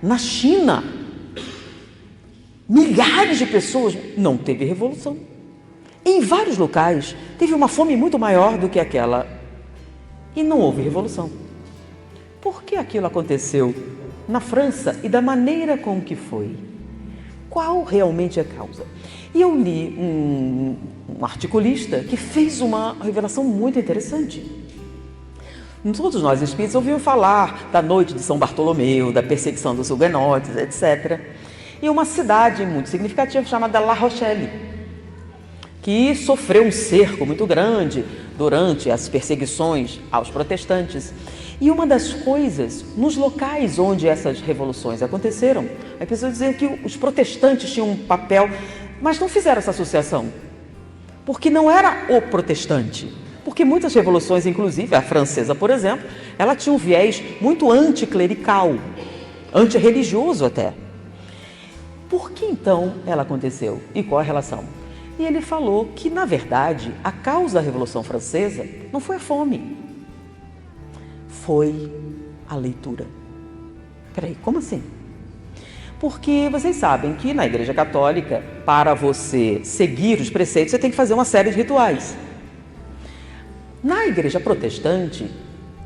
Na China, milhares de pessoas, não teve revolução. Em vários locais, teve uma fome muito maior do que aquela e não houve revolução. Por que aquilo aconteceu na França e da maneira com que foi? Qual realmente é a causa? E eu li um articulista que fez uma revelação muito interessante. Todos nós espíritas ouvimos falar da noite de São Bartolomeu, da perseguição dos huguenotes, etc. E uma cidade muito significativa chamada La Rochelle, que sofreu um cerco muito grande durante as perseguições aos protestantes. E uma das coisas, nos locais onde essas revoluções aconteceram, as pessoas diziam que os protestantes tinham um papel, mas não fizeram essa associação, porque não era o protestante. Porque muitas revoluções, inclusive a francesa, por exemplo, ela tinha um viés muito anticlerical, antirreligioso até. Por que então ela aconteceu? E qual a relação? E ele falou que, na verdade, a causa da Revolução Francesa não foi a fome, foi a leitura. Peraí, como assim? Porque vocês sabem que na Igreja Católica, para você seguir os preceitos, você tem que fazer uma série de rituais. Na Igreja Protestante,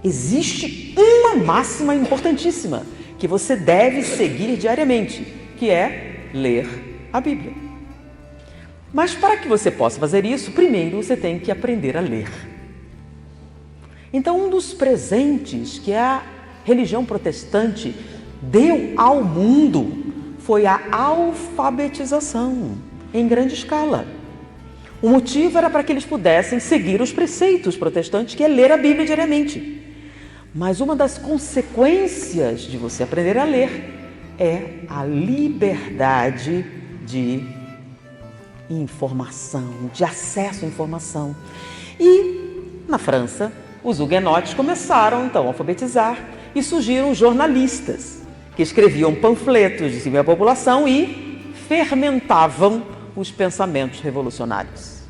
existe uma máxima importantíssima que você deve seguir diariamente, que é ler a Bíblia. Mas para que você possa fazer isso, primeiro você tem que aprender a ler. Então, um dos presentes que a religião protestante deu ao mundo foi a alfabetização em grande escala. O motivo era para que eles pudessem seguir os preceitos protestantes, que é ler a Bíblia diariamente. Mas uma das consequências de você aprender a ler é a liberdade de informação, de acesso à informação. E na França, os huguenotes começaram então a alfabetizar e surgiram jornalistas que escreviam panfletos de cima da população e fermentavam os pensamentos revolucionários.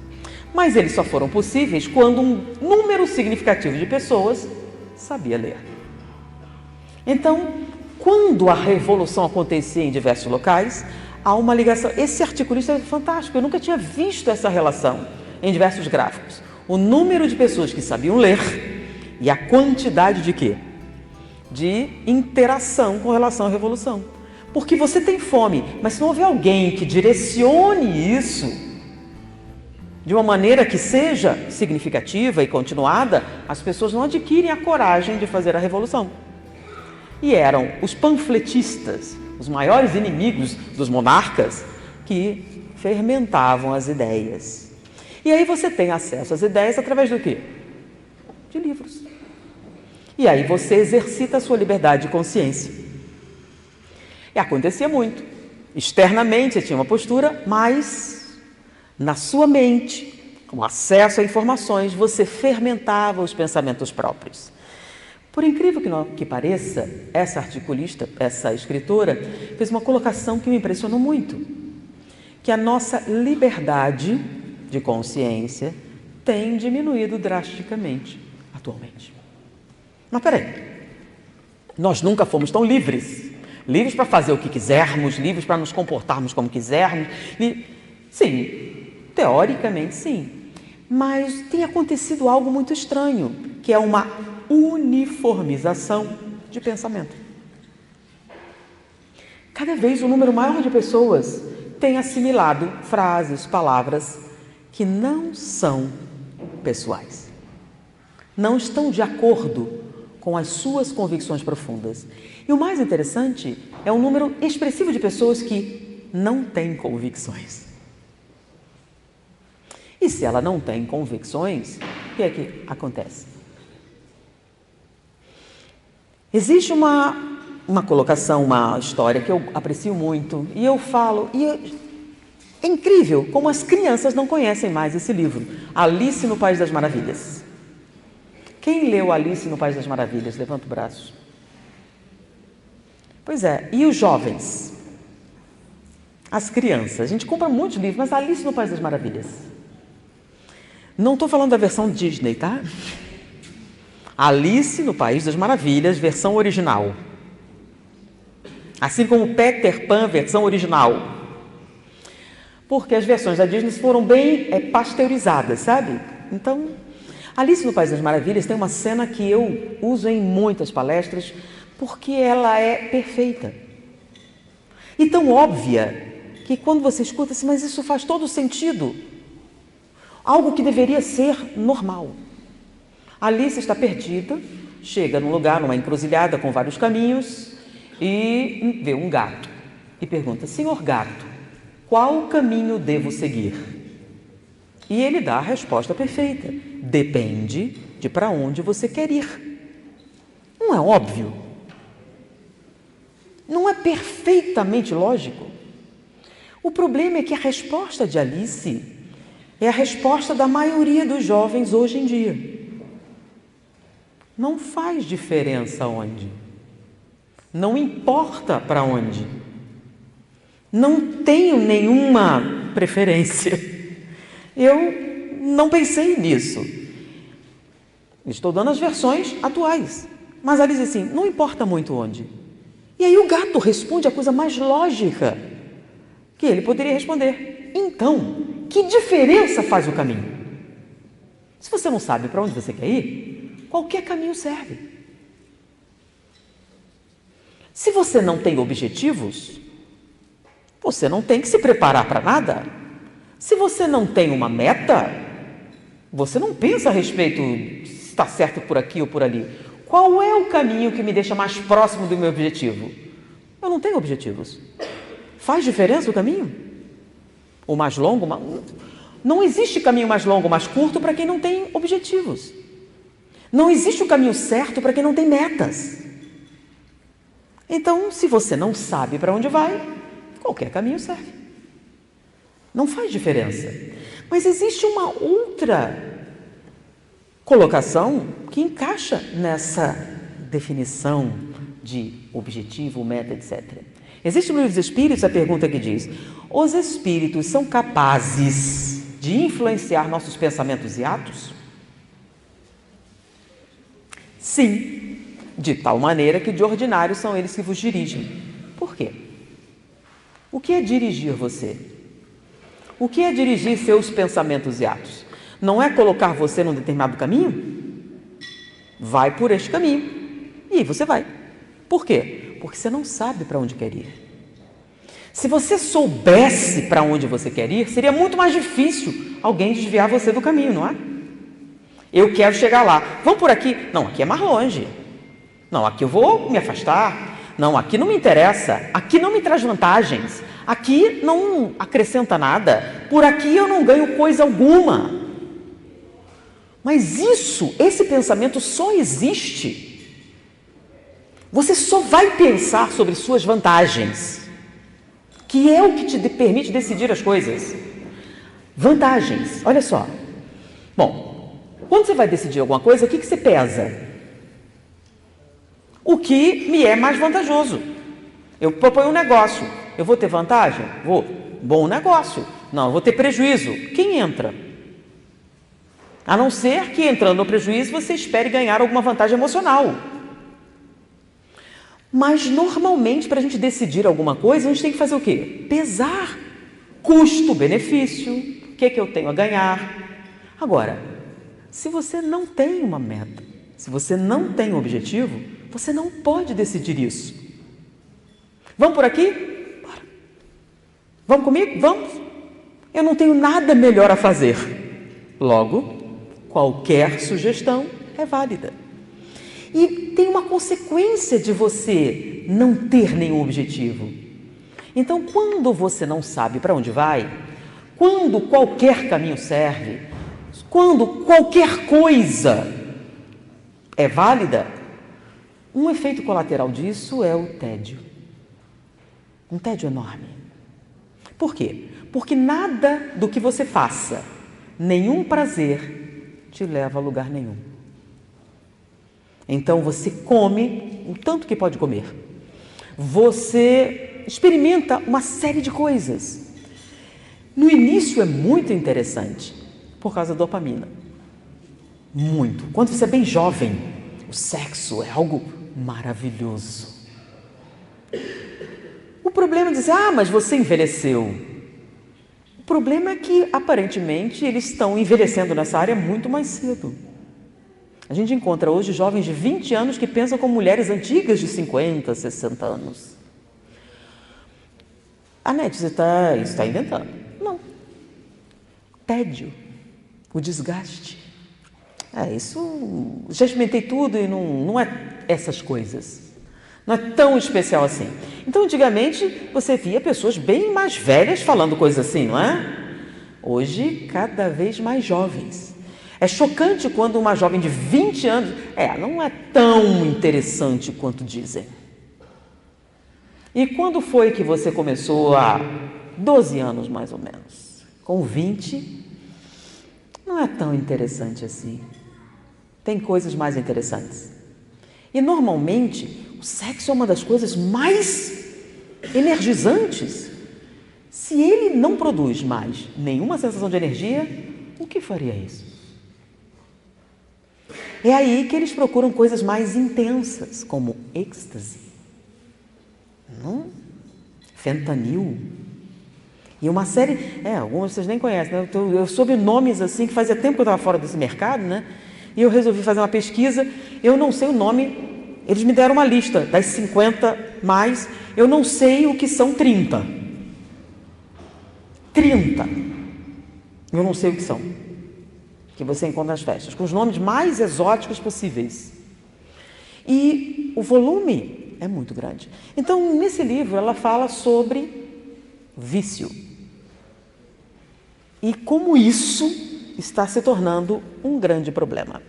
Mas eles só foram possíveis quando um número significativo de pessoas sabia ler. Então, quando a revolução acontecia em diversos locais, há uma ligação. Esse articulista é fantástico, eu nunca tinha visto essa relação em diversos gráficos. O número de pessoas que sabiam ler e a quantidade de quê? De interação com relação à revolução. Porque você tem fome, mas se não houver alguém que direcione isso de uma maneira que seja significativa e continuada, as pessoas não adquirem a coragem de fazer a revolução. E eram os panfletistas, os maiores inimigos dos monarcas, que fermentavam as ideias. E aí você tem acesso às ideias através do quê? De livros. E aí você exercita a sua liberdade de consciência. E acontecia muito. Externamente você tinha uma postura, mas na sua mente, com acesso a informações, você fermentava os pensamentos próprios. Por incrível que pareça, essa articulista, essa escritora, fez uma colocação que me impressionou muito, que a nossa liberdade de consciência tem diminuído drasticamente atualmente. Mas peraí, nós nunca fomos tão livres. Livres para fazer o que quisermos, livres para nos comportarmos como quisermos. Sim, teoricamente sim. Mas tem acontecido algo muito estranho, que é uma uniformização de pensamento. Cada vez um número maior de pessoas tem assimilado frases, palavras que não são pessoais. Não estão de acordo com as suas convicções profundas. E o mais interessante é um número expressivo de pessoas que não têm convicções. E se ela não tem convicções, o que é que acontece? Existe uma colocação, uma história que eu aprecio muito, e eu falo, é incrível como as crianças não conhecem mais esse livro, Alice no País das Maravilhas. Quem leu Alice no País das Maravilhas? Levanta o braço. Pois é, e os jovens? As crianças. A gente compra muitos livros, mas Alice no País das Maravilhas. Não estou falando da versão Disney, tá? Alice no País das Maravilhas, versão original. Assim como Peter Pan, versão original. Porque as versões da Disney foram bem pasteurizadas, sabe? Então, Alice no País das Maravilhas tem uma cena que eu uso em muitas palestras porque ela é perfeita. E tão óbvia que quando você escuta assim, mas isso faz todo sentido. Algo que deveria ser normal. Alice está perdida, chega num lugar, numa encruzilhada com vários caminhos e vê um gato. E pergunta, senhor gato, qual caminho devo seguir? E ele dá a resposta perfeita. Depende de para onde você quer ir. Não é óbvio? Não é perfeitamente lógico? O problema é que a resposta de Alice é a resposta da maioria dos jovens hoje em dia. Não faz diferença onde. Não importa para onde. Não tenho nenhuma preferência. Eu não pensei nisso. Estou dando as versões atuais. Mas ela diz assim, não importa muito onde. E aí o gato responde a coisa mais lógica que ele poderia responder. Então, que diferença faz o caminho? Se você não sabe para onde você quer ir, qualquer caminho serve. Se você não tem objetivos, você não tem que se preparar para nada. Se você não tem uma meta, você não pensa a respeito se está certo por aqui ou por ali. Qual é o caminho que me deixa mais próximo do meu objetivo? Eu não tenho objetivos. Faz diferença o caminho? O mais longo? Não existe caminho mais longo ou mais curto para quem não tem objetivos. Não existe o caminho certo para quem não tem metas. Então, se você não sabe para onde vai, qualquer caminho serve. Não faz diferença. Mas existe uma outra colocação que encaixa nessa definição de objetivo, meta, etc. Existe no Livro dos Espíritos a pergunta que diz: os espíritos são capazes de influenciar nossos pensamentos e atos? Sim, de tal maneira que de ordinário são eles que vos dirigem. Por quê? O que é dirigir você? O que é dirigir seus pensamentos e atos? Não é colocar você num determinado caminho? Vai por este caminho. E aí você vai. Por quê? Porque você não sabe para onde quer ir. Se você soubesse para onde você quer ir, seria muito mais difícil alguém desviar você do caminho, não é? Eu quero chegar lá. Vamos por aqui. Não, aqui é mais longe. Não, aqui eu vou me afastar. Não, aqui não me interessa. Aqui não me traz vantagens. Aqui não acrescenta nada. Por aqui eu não ganho coisa alguma. Mas esse pensamento só existe. Você só vai pensar sobre suas vantagens, que é o que te permite decidir as coisas. Vantagens, olha só. Bom, quando você vai decidir alguma coisa, o que você pesa? O que me é mais vantajoso. Eu proponho um negócio. Eu vou ter vantagem? Vou. Bom negócio. Não, eu vou ter prejuízo. Quem entra? A não ser que, entrando no prejuízo, você espere ganhar alguma vantagem emocional. Mas, normalmente, para a gente decidir alguma coisa, a gente tem que fazer o quê? Pesar. Custo-benefício. O que eu tenho a ganhar? Agora, se você não tem uma meta, se você não tem um objetivo, você não pode decidir isso. Vamos por aqui? Bora. Vamos comigo? Vamos. Eu não tenho nada melhor a fazer. Logo, qualquer sugestão é válida. E tem uma consequência de você não ter nenhum objetivo. Então, quando você não sabe para onde vai, quando qualquer caminho serve, quando qualquer coisa é válida, um efeito colateral disso é o tédio. Um tédio enorme. Por quê? Porque nada do que você faça, nenhum prazer, te leva a lugar nenhum. Então você come o tanto que pode comer. Você experimenta uma série de coisas. No início é muito interessante, por causa da dopamina. Muito. Quando você é bem jovem, o sexo é algo maravilhoso. O problema é dizer, mas você envelheceu. O problema é que, aparentemente, eles estão envelhecendo nessa área muito mais cedo. A gente encontra hoje jovens de 20 anos que pensam como mulheres antigas de 50, 60 anos. A NET está inventando. Não. Tédio, o desgaste. Isso, já experimentei tudo e não é essas coisas. Não é tão especial assim. Então, antigamente, você via pessoas bem mais velhas falando coisas assim, não é? Hoje, cada vez mais jovens. É chocante quando uma jovem de 20 anos... não é tão interessante quanto dizem. E quando foi que você começou há 12 anos, mais ou menos? Com 20, não é tão interessante assim. Tem coisas mais interessantes. E, normalmente, o sexo é uma das coisas mais energizantes. Se ele não produz mais nenhuma sensação de energia, o que faria isso? É aí que eles procuram coisas mais intensas, como êxtase, fentanil. E uma série... algumas vocês nem conhecem, né? Eu soube nomes assim, que fazia tempo que eu estava fora desse mercado, né? E eu resolvi fazer uma pesquisa. Eu não sei o nome, eles me deram uma lista das 50 mais, eu não sei o que são 30. 30. Eu não sei o que são. Que você encontra nas festas, com os nomes mais exóticos possíveis. E o volume é muito grande. Então, nesse livro, ela fala sobre vício. E como isso está se tornando um grande problema.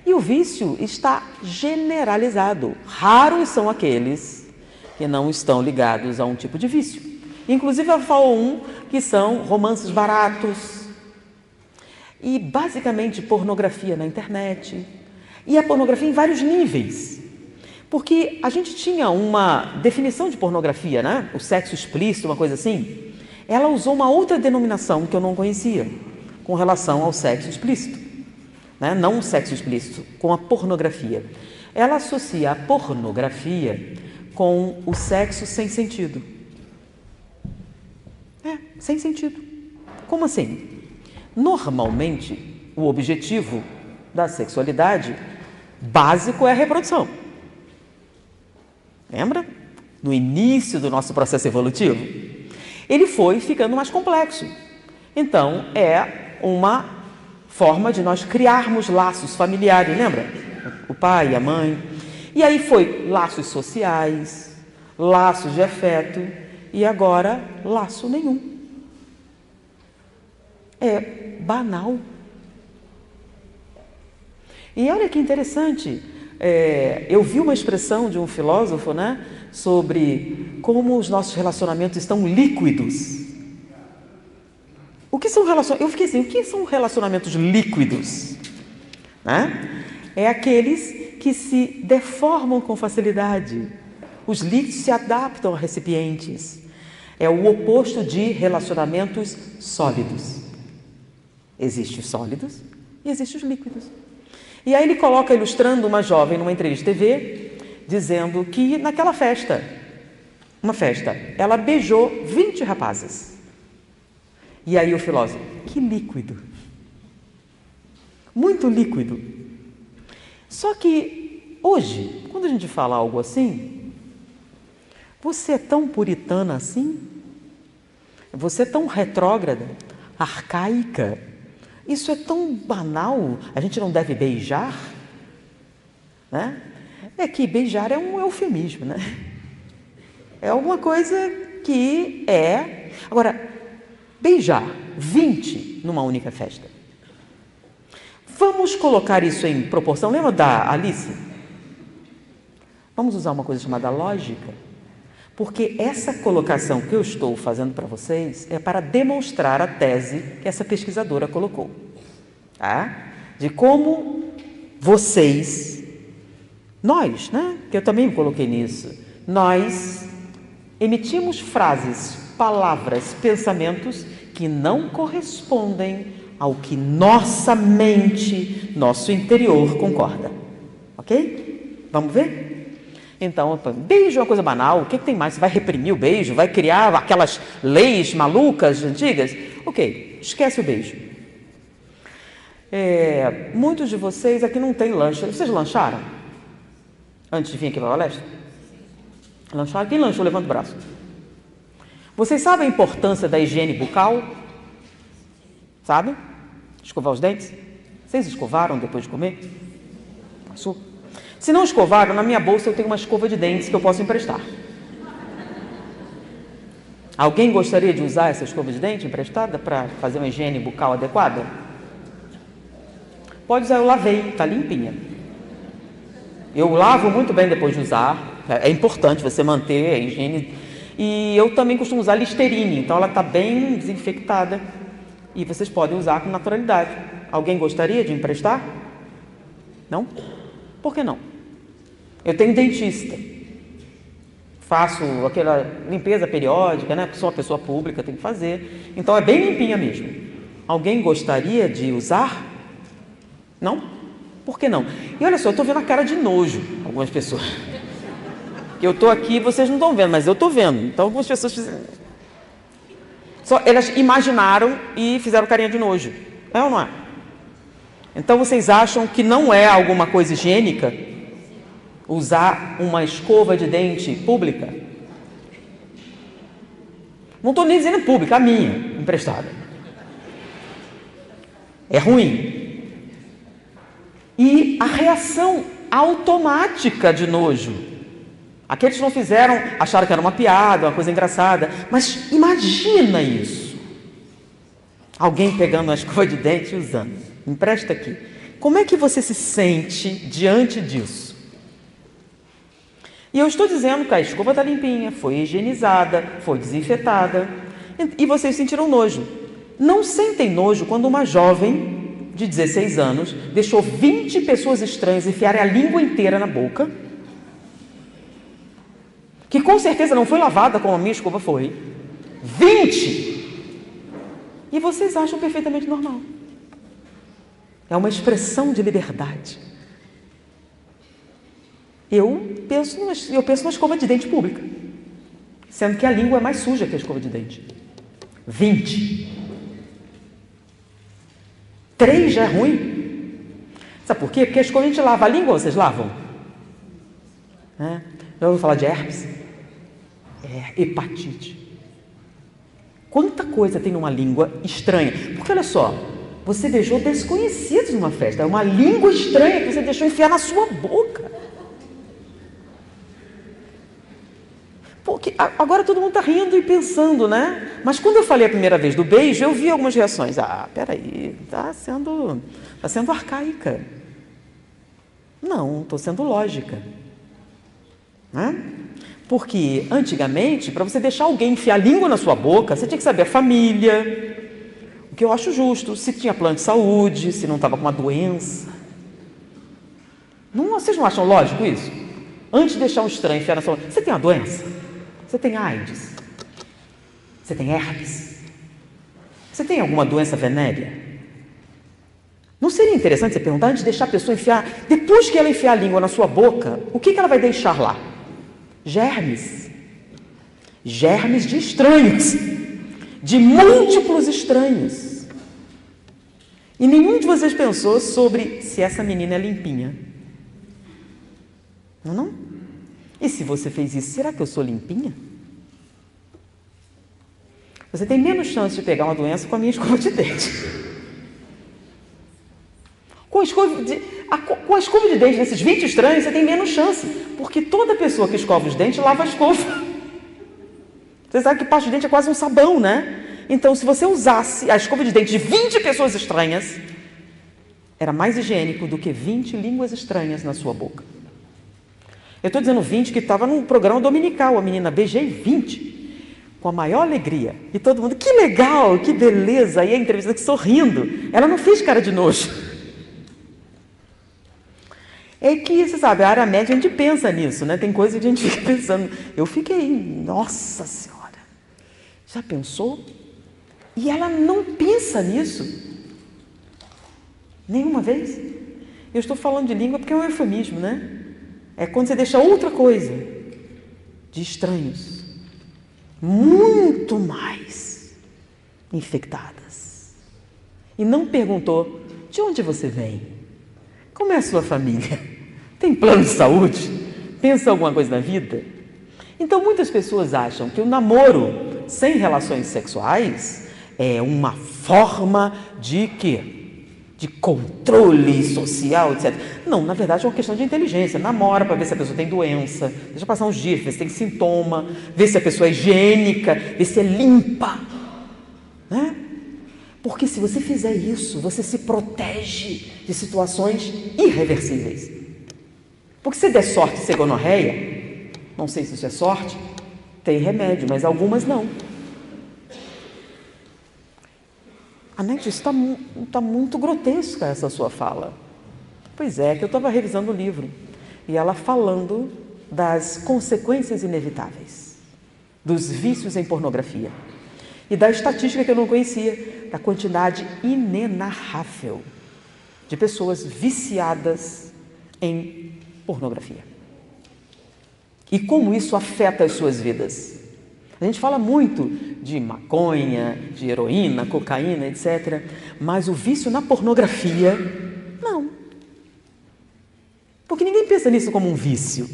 E o vício está generalizado. Raros são aqueles que não estão ligados a um tipo de vício. Inclusive, ela falou que são romances baratos, e basicamente pornografia na internet, e a pornografia em vários níveis, porque a gente tinha uma definição de pornografia, né? O sexo explícito, uma coisa assim. Ela usou uma outra denominação que eu não conhecia com relação ao sexo explícito, né? Não o sexo explícito, com a pornografia. Ela associa a pornografia com o sexo sem sentido. Sem sentido. Como assim? Normalmente, o objetivo da sexualidade básico é a reprodução. Lembra? No início do nosso processo evolutivo. Ele foi ficando mais complexo. Então, é uma forma de nós criarmos laços familiares, lembra? O pai e a mãe. E aí foi laços sociais, laços de afeto e agora laço nenhum. É banal. E olha que interessante, eu vi uma expressão de um filósofo, né, sobre como os nossos relacionamentos estão líquidos. O que são relacionamentos? Eu fiquei assim, o que são relacionamentos líquidos? Né? É aqueles que se deformam com facilidade. Os líquidos se adaptam a recipientes. É o oposto de relacionamentos sólidos. Existem os sólidos e existem os líquidos. E aí ele coloca, ilustrando uma jovem numa entrevista de TV, dizendo que naquela festa, uma festa, ela beijou 20 rapazes. E aí o filósofo, que líquido. Muito líquido. Só que hoje, quando a gente fala algo assim, você é tão puritana assim? Você é tão retrógrada, arcaica? Isso é tão banal, a gente não deve beijar, né? É que beijar é um eufemismo, né? É alguma coisa que é... Agora, beijar 20 numa única festa. Vamos colocar isso em proporção. Lembra da Alice? Vamos usar uma coisa chamada lógica. Porque essa colocação que eu estou fazendo para vocês é para demonstrar a tese que essa pesquisadora colocou. Tá? De como vocês, nós, né? Que eu também me coloquei nisso, nós emitimos frases, palavras, pensamentos que não correspondem ao que nossa mente, nosso interior concorda. Ok? Vamos ver? Então, beijo é uma coisa banal, o que tem mais? Você vai reprimir o beijo? Vai criar aquelas leis malucas, antigas? Ok, esquece o beijo. Muitos de vocês aqui não tem lanche. Vocês lancharam? Antes de vir aqui para a palestra? Lancharam? Quem lanchou? Levanta o braço. Vocês sabem a importância da higiene bucal? Sabe? Escovar os dentes? Vocês escovaram depois de comer? Se não escovaram, na minha bolsa eu tenho uma escova de dentes que eu posso emprestar. Alguém gostaria de usar essa escova de dente emprestada para fazer uma higiene bucal adequada? Pode usar, eu lavei, está limpinha. Eu lavo muito bem depois de usar, é importante você manter a higiene. E eu também costumo usar Listerine, então ela está bem desinfectada e vocês podem usar com naturalidade. Alguém gostaria de emprestar? Não? Por que não? Eu tenho dentista, faço aquela limpeza periódica, né? Sou uma pessoa pública, tenho que fazer, então é bem limpinha mesmo. Alguém gostaria de usar? Não? Por que não? E olha só, eu estou vendo a cara de nojo algumas pessoas. Eu estou aqui, vocês não estão vendo, mas eu estou vendo. Então algumas pessoas fizeram... elas imaginaram e fizeram carinha de nojo. É ou não é? Então vocês acham que não é alguma coisa higiênica usar uma escova de dente pública? Não estou nem dizendo pública, a minha, emprestada. É ruim. E a reação automática de nojo. Aqueles que não fizeram acharam que era uma piada, uma coisa engraçada. Mas imagina isso. Alguém pegando uma escova de dente e usando. Empresta aqui. Como é que você se sente diante disso? E eu estou dizendo que a escova está limpinha, foi higienizada, foi desinfetada. E vocês sentiram nojo. Não sentem nojo quando uma jovem de 16 anos deixou 20 pessoas estranhas enfiarem a língua inteira na boca, que com certeza não foi lavada como a minha escova foi. 20! E vocês acham perfeitamente normal. É uma expressão de liberdade. Eu penso numa escova de dente pública, sendo que a língua é mais suja que a escova de dente. 20. 3 já é ruim. Sabe por quê? Porque a escova a gente lava a língua, vocês lavam? Já ouviu falar de herpes? Hepatite. Quanta coisa tem numa língua estranha. Porque olha só, você beijou desconhecidos numa festa. É uma língua estranha que você deixou enfiar na sua boca. Porque agora todo mundo está rindo e pensando, né? Mas quando eu falei a primeira vez do beijo, eu vi algumas reações. Peraí, está sendo arcaica. Não, estou sendo lógica. Né? Porque antigamente, para você deixar alguém enfiar a língua na sua boca, você tinha que saber a família, o que eu acho justo, se tinha plano de saúde, se não estava com uma doença. Não, vocês não acham lógico isso? Antes de deixar um estranho enfiar na sua boca, você tem uma doença? Você tem AIDS? Você tem herpes? Você tem alguma doença venérea? Não seria interessante você perguntar, antes de deixar a pessoa enfiar, depois que ela enfiar a língua na sua boca, o que ela vai deixar lá? Germes. Germes de estranhos. De múltiplos estranhos. E nenhum de vocês pensou sobre se essa menina é limpinha. Não? E se você fez isso, será que eu sou limpinha? Você tem menos chance de pegar uma doença com a minha escova de dente. Com a escova de dente desses 20 estranhos, você tem menos chance. Porque toda pessoa que escova os dentes, lava a escova. Você sabe que pasta de dente é quase um sabão, né? Então, se você usasse a escova de dente de 20 pessoas estranhas, era mais higiênico do que 20 línguas estranhas na sua boca. Eu estou dizendo 20 que estava num programa dominical. A menina, beijei 20, com a maior alegria. E todo mundo, que legal, que beleza. E a entrevista sorrindo. Ela não fez cara de nojo. É que, você sabe, a área média a gente pensa nisso, né? Tem coisa que a gente fica pensando. Eu fiquei, nossa senhora, já pensou? E ela não pensa nisso. Nenhuma vez. Eu estou falando de língua porque é um eufemismo, né? é quando você deixa outra coisa de estranhos muito mais infectadas. E não perguntou de onde você vem, como é a sua família, tem plano de saúde, pensa alguma coisa na vida? Então muitas pessoas acham que o namoro sem relações sexuais é uma forma de quê? De controle social, etc. Não, na verdade é uma questão de inteligência. Namora para ver se a pessoa tem doença, deixa passar uns dias, ver se tem sintoma, ver se a pessoa é higiênica, ver se é limpa, né? Porque se você fizer isso, você se protege de situações irreversíveis. Porque se der sorte de ser gonorreia, não sei se isso é sorte, tem remédio, mas algumas não. Anete, isso está muito grotesca, essa sua fala. Pois é, que eu estava revisando o livro e ela falando das consequências inevitáveis, dos vícios em pornografia e da estatística que eu não conhecia, da quantidade inenarrável de pessoas viciadas em pornografia. E como isso afeta as suas vidas. A gente fala muito de maconha, de heroína, cocaína, etc. Mas o vício na pornografia, não. Porque ninguém pensa nisso como um vício.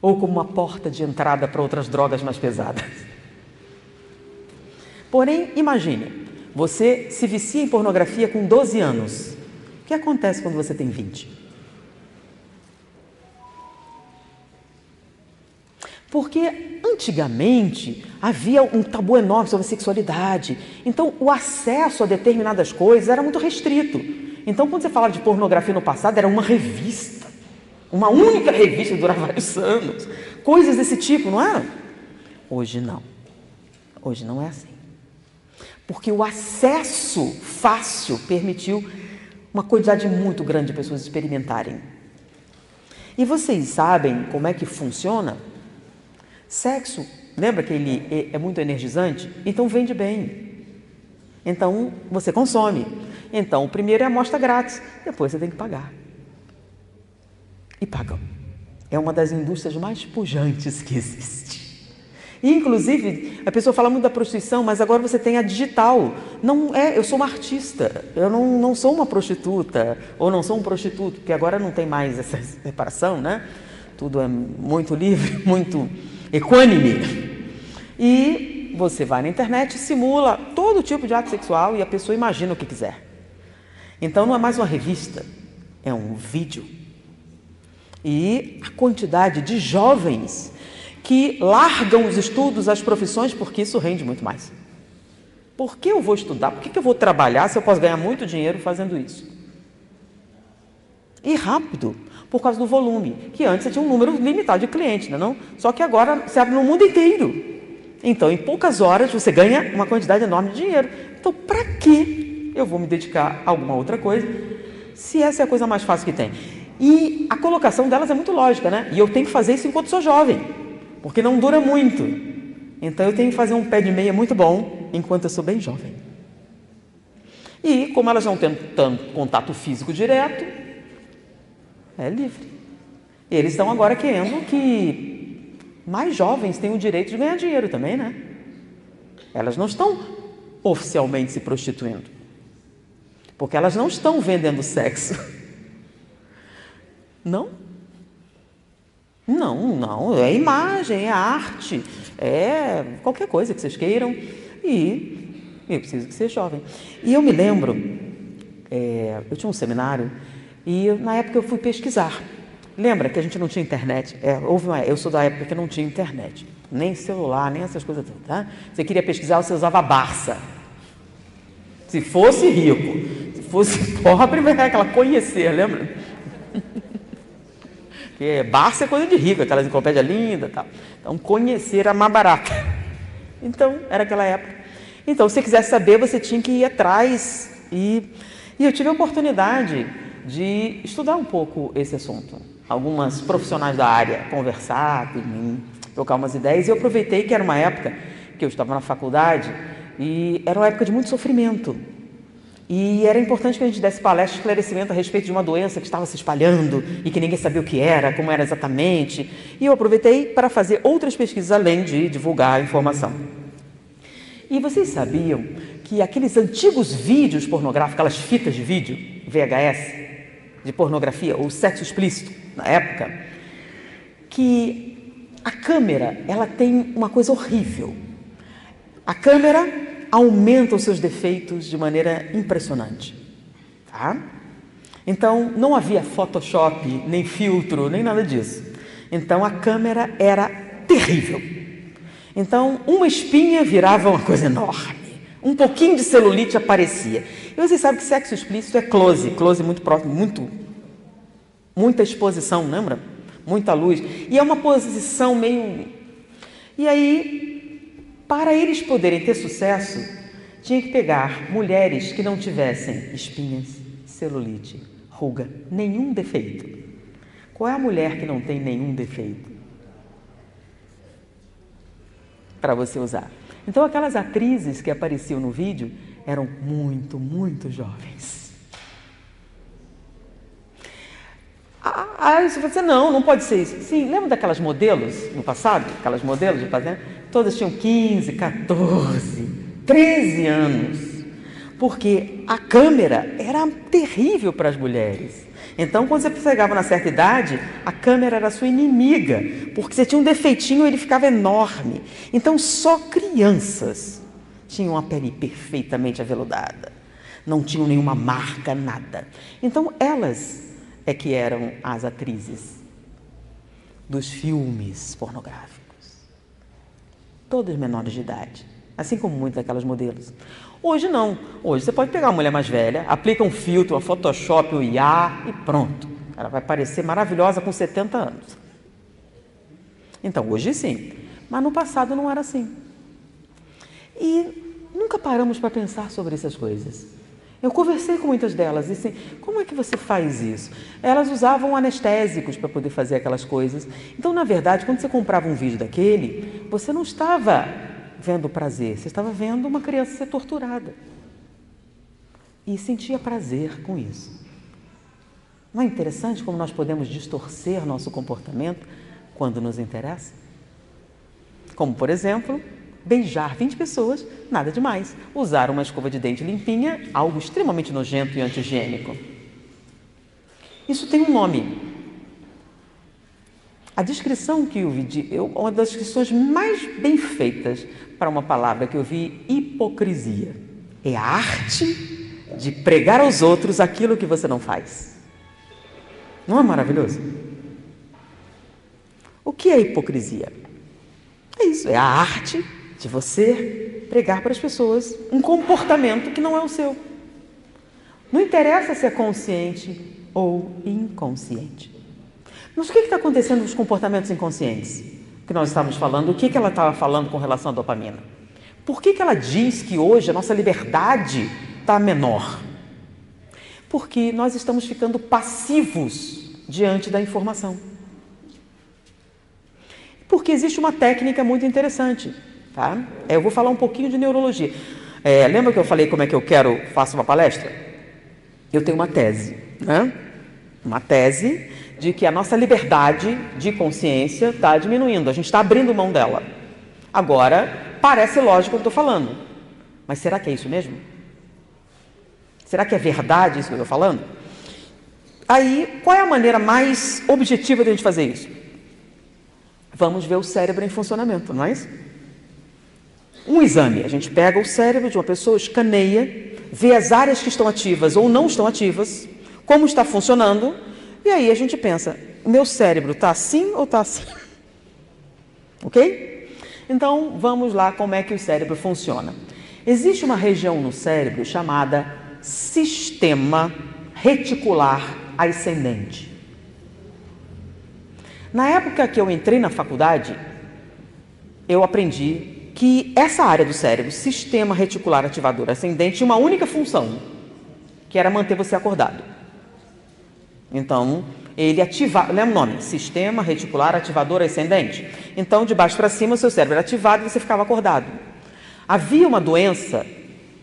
Ou como uma porta de entrada para outras drogas mais pesadas. Porém, imagine, você se vicia em pornografia com 12 anos. O que acontece quando você tem 20? Porque antigamente havia um tabu enorme sobre a sexualidade. Então o acesso a determinadas coisas era muito restrito. Então quando você falava de pornografia no passado, era uma revista. Uma única revista que durava vários anos. Coisas desse tipo, não era? Hoje não. Hoje não é assim. Porque o acesso fácil permitiu uma quantidade muito grande de pessoas experimentarem. E vocês sabem como é que funciona? Sexo, lembra que ele é muito energizante? Então vende bem. Então você consome. Então o primeiro é a amostra grátis, depois você tem que pagar. E pagam. É uma das indústrias mais pujantes que existe. E, inclusive, a pessoa fala muito da prostituição, mas agora você tem a digital. Não é, eu sou uma artista, eu não sou uma prostituta, ou não sou um prostituto, porque agora não tem mais essa separação, né? Tudo é muito livre, muito equânime. E você vai na internet e simula todo tipo de ato sexual e a pessoa imagina o que quiser. Então não é mais uma revista, é um vídeo. E a quantidade de jovens que largam os estudos, as profissões, porque isso rende muito mais. Por que eu vou estudar? Por que eu vou trabalhar se eu posso ganhar muito dinheiro fazendo isso? E rápido, por causa do volume, que antes você tinha um número limitado de clientes, não? Só que agora você abre no mundo inteiro. Então, em poucas horas, você ganha uma quantidade enorme de dinheiro. Então, para que eu vou me dedicar a alguma outra coisa, se essa é a coisa mais fácil que tem? E a colocação delas é muito lógica, né? E eu tenho que fazer isso enquanto sou jovem, porque não dura muito. Então, eu tenho que fazer um pé de meia muito bom, enquanto eu sou bem jovem. E, como elas não têm tanto contato físico direto, é livre. Eles estão agora querendo que mais jovens tenham o direito de ganhar dinheiro também, né? Elas não estão oficialmente se prostituindo, porque elas não estão vendendo sexo. Não? Não. É imagem, é arte, é qualquer coisa que vocês queiram. E eu preciso que seja jovem. E eu me lembro, eu tinha um seminário e na época eu fui pesquisar. Lembra que a gente não tinha internet? Eu sou da época que não tinha internet, nem celular, nem essas coisas todas, tá? Você queria pesquisar, você usava Barça. Se fosse rico, se fosse pobre, era aquela conhecer, lembra? Porque Barça é coisa de rico, aquelas enciclopédias lindas e tal. Então, conhecer era mais barato. Então, era aquela época. Então, se você quisesse saber, você tinha que ir atrás. E eu tive a oportunidade de estudar um pouco esse assunto. Algumas profissionais da área, conversar, trocar umas ideias. E eu aproveitei que era uma época que eu estava na faculdade e era uma época de muito sofrimento. E era importante que a gente desse palestra de esclarecimento a respeito de uma doença que estava se espalhando e que ninguém sabia o que era, como era exatamente. E eu aproveitei para fazer outras pesquisas além de divulgar a informação. E vocês sabiam que aqueles antigos vídeos pornográficos, aquelas fitas de vídeo, VHS, de pornografia, ou sexo explícito, na época, que a câmera, ela tem uma coisa horrível. A câmera aumenta os seus defeitos de maneira impressionante, tá? Então, não havia Photoshop, nem filtro, nem nada disso. Então, a câmera era terrível. Então, uma espinha virava uma coisa enorme. Um pouquinho de celulite aparecia. E vocês sabem que sexo explícito é close. Close muito próximo, muita exposição, lembra? Muita luz. E é uma posição meio... E aí, para eles poderem ter sucesso, tinha que pegar mulheres que não tivessem espinhas, celulite, ruga, nenhum defeito. Qual é a mulher que não tem nenhum defeito para você usar? Então, aquelas atrizes que apareciam no vídeo eram muito, muito jovens. Aí você vai dizer, não pode ser isso. Sim, lembra daquelas modelos no passado? Aquelas modelos de fazenda? Todas tinham 15, 14, 13 anos. Porque a câmera era terrível para as mulheres. Então, quando você chegava na certa idade, a câmera era sua inimiga, porque você tinha um defeitinho e ele ficava enorme. Então, só crianças tinham a pele perfeitamente aveludada, não tinham nenhuma marca, nada. Então, elas é que eram as atrizes dos filmes pornográficos. Todas menores de idade, assim como muitas daquelas modelos. Hoje não. Hoje você pode pegar uma mulher mais velha, aplica um filtro, um Photoshop, um IA e pronto. Ela vai parecer maravilhosa com 70 anos. Então, hoje sim. Mas no passado não era assim. E nunca paramos para pensar sobre essas coisas. Eu conversei com muitas delas e assim, como é que você faz isso? Elas usavam anestésicos para poder fazer aquelas coisas. Então, na verdade, quando você comprava um vídeo daquele, você não estava vendo prazer, você estava vendo uma criança ser torturada. E sentia prazer com isso. Não é interessante como nós podemos distorcer nosso comportamento quando nos interessa? Como, por exemplo, beijar 20 pessoas, nada demais. Usar uma escova de dente limpinha, algo extremamente nojento e anti-higiênico. Isso tem um nome. A descrição que eu vi, uma das descrições mais bem feitas para uma palavra que eu vi, hipocrisia. É a arte de pregar aos outros aquilo que você não faz. Não é maravilhoso? O que é hipocrisia? É isso, é a arte de você pregar para as pessoas um comportamento que não é o seu. Não interessa se é consciente ou inconsciente. Mas o que está acontecendo com os comportamentos inconscientes que nós estávamos falando? O que ela estava falando com relação à dopamina? Por que ela diz que hoje a nossa liberdade está menor? Porque nós estamos ficando passivos diante da informação. Porque existe uma técnica muito interessante, tá? Eu vou falar um pouquinho de neurologia. Lembra que eu falei como é que eu faço uma palestra? Eu tenho uma tese, né? Uma tese de que a nossa liberdade de consciência está diminuindo, a gente está abrindo mão dela. Agora, parece lógico o que eu estou falando, mas será que é isso mesmo? Será que é verdade isso que eu estou falando? Aí, qual é a maneira mais objetiva de a gente fazer isso? Vamos ver o cérebro em funcionamento, não é isso? Um exame, a gente pega o cérebro de uma pessoa, escaneia, vê as áreas que estão ativas ou não estão ativas, como está funcionando, e aí a gente pensa, o meu cérebro está assim ou está assim? Ok? Então, vamos lá como é que o cérebro funciona. Existe uma região no cérebro chamada sistema reticular ascendente. Na época que eu entrei na faculdade, eu aprendi que essa área do cérebro, sistema reticular ativador ascendente, tinha uma única função, que era manter você acordado. Então, ele ativava, lembra o nome? Sistema reticular ativador ascendente. Então, de baixo para cima, o seu cérebro era ativado e você ficava acordado. Havia uma doença,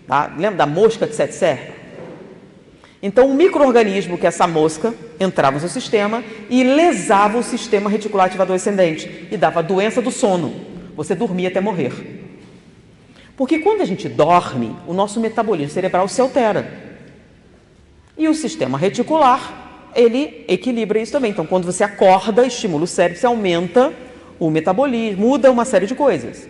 tá? Lembra da mosca de Tsetse? Então, um micro-organismo, que é essa mosca, entrava no seu sistema e lesava o sistema reticular ativador ascendente e dava a doença do sono. Você dormia até morrer. Porque quando a gente dorme, o nosso metabolismo cerebral se altera. E o sistema reticular, ele equilibra isso também. Então, quando você acorda, estimula o cérebro, você aumenta o metabolismo, muda uma série de coisas.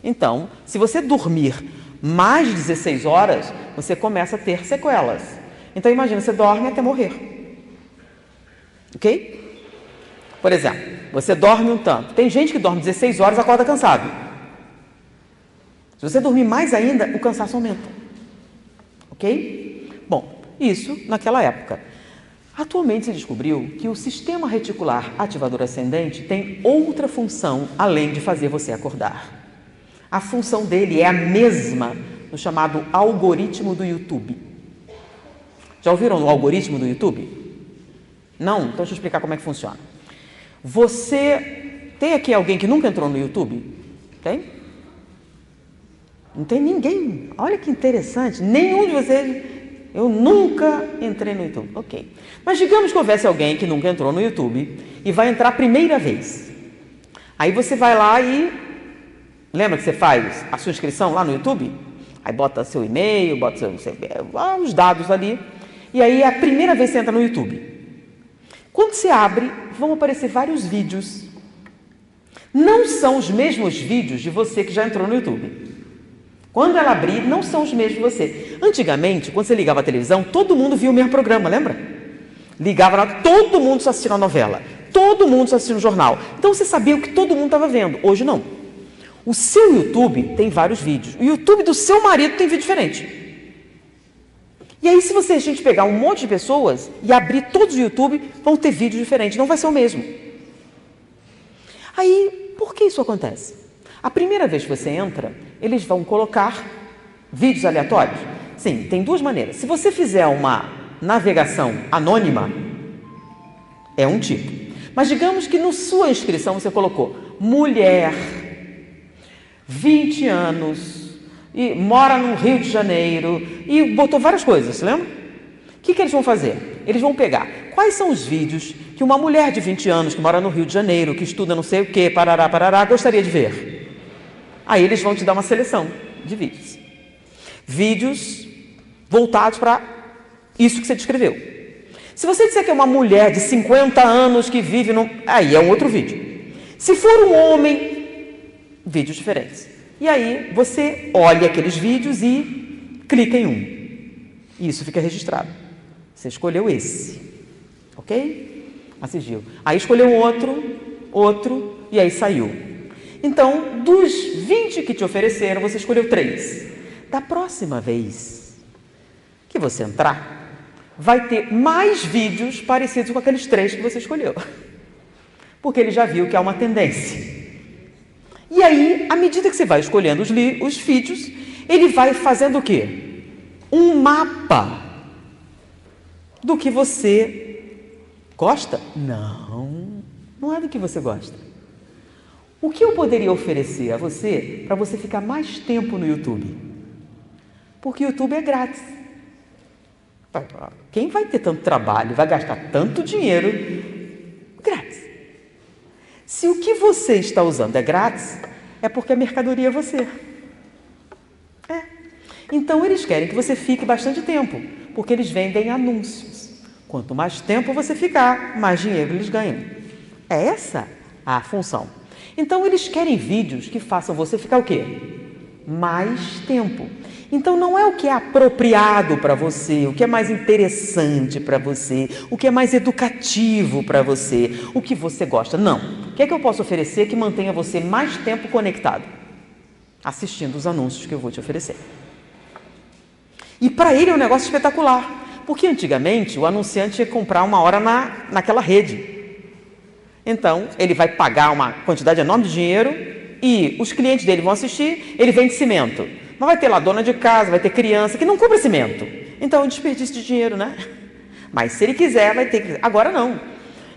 Então, se você dormir mais de 16 horas, você começa a ter sequelas. Então, imagina, você dorme até morrer. Ok? Por exemplo, você dorme um tanto. Tem gente que dorme 16 horas e acorda cansado. Se você dormir mais ainda, o cansaço aumenta. Ok? Bom, isso naquela época. Atualmente se descobriu que o sistema reticular ativador ascendente tem outra função além de fazer você acordar. A função dele é a mesma no chamado algoritmo do YouTube. Já ouviram o algoritmo do YouTube? Não? Então deixa eu explicar como é que funciona. Você tem aqui alguém que nunca entrou no YouTube? Tem? Não tem ninguém. Olha que interessante. Nenhum de vocês. Eu nunca entrei no YouTube. Ok. Mas digamos que houvesse alguém que nunca entrou no YouTube e vai entrar a primeira vez. Aí você vai lá e... Lembra que você faz a sua inscrição lá no YouTube? Aí bota seu e-mail, bota os dados ali. E aí é a primeira vez que você entra no YouTube. Quando você abre, vão aparecer vários vídeos. Não são os mesmos vídeos de você que já entrou no YouTube. Quando ela abrir, não são os mesmos de você. Antigamente, quando você ligava a televisão, todo mundo via o mesmo programa, lembra? Ligava lá, todo mundo só assistia a novela. Todo mundo só assistia o jornal. Então você sabia o que todo mundo estava vendo. Hoje não. O seu YouTube tem vários vídeos. O YouTube do seu marido tem vídeo diferente. E aí, se a gente pegar um monte de pessoas e abrir todos os YouTube, vão ter vídeos diferentes. Não vai ser o mesmo. Aí, por que isso acontece? A primeira vez que você entra, eles vão colocar vídeos aleatórios. Sim, tem duas maneiras. Se você fizer uma navegação anônima, é um tipo. Mas digamos que na sua inscrição você colocou mulher, 20 anos, e mora no Rio de Janeiro, e botou várias coisas, lembra? O que eles vão fazer? Eles vão pegar quais são os vídeos que uma mulher de 20 anos, que mora no Rio de Janeiro, que estuda não sei o que, parará, gostaria de ver. Aí eles vão te dar uma seleção de vídeos. Vídeos voltados para isso que você descreveu. Se você disser que é uma mulher de 50 anos que vive no... Aí é um outro vídeo. Se for um homem, vídeos diferentes. E aí você olha aqueles vídeos e clica em um. E isso fica registrado. Você escolheu esse. Ok? Assistiu. Aí escolheu outro, e aí saiu. Então, dos 20 que te ofereceram, você escolheu 3. Da próxima vez que você entrar, vai ter mais vídeos parecidos com aqueles 3 que você escolheu. Porque ele já viu que há uma tendência. E aí, à medida que você vai escolhendo os vídeos, ele vai fazendo o quê? Um mapa do que você gosta? Não, não é do que você gosta. O que eu poderia oferecer a você para você ficar mais tempo no YouTube? Porque o YouTube é grátis. Quem vai ter tanto trabalho, vai gastar tanto dinheiro grátis? Se o que você está usando é grátis, é porque a mercadoria é você. É. Então eles querem que você fique bastante tempo, porque eles vendem anúncios. Quanto mais tempo você ficar, mais dinheiro eles ganham. É essa a função. Então, eles querem vídeos que façam você ficar o quê? Mais tempo. Então, não é o que é apropriado para você, o que é mais interessante para você, o que é mais educativo para você, o que você gosta. Não. O que é que eu posso oferecer que mantenha você mais tempo conectado? Assistindo os anúncios que eu vou te oferecer. E para ele é um negócio espetacular, porque antigamente o anunciante ia comprar uma hora naquela rede. Então, ele vai pagar uma quantidade enorme de dinheiro e os clientes dele vão assistir, ele vende cimento. Mas vai ter lá dona de casa, vai ter criança que não compra cimento. Então, é um desperdício de dinheiro, né? Mas se ele quiser, vai ter que... Agora não.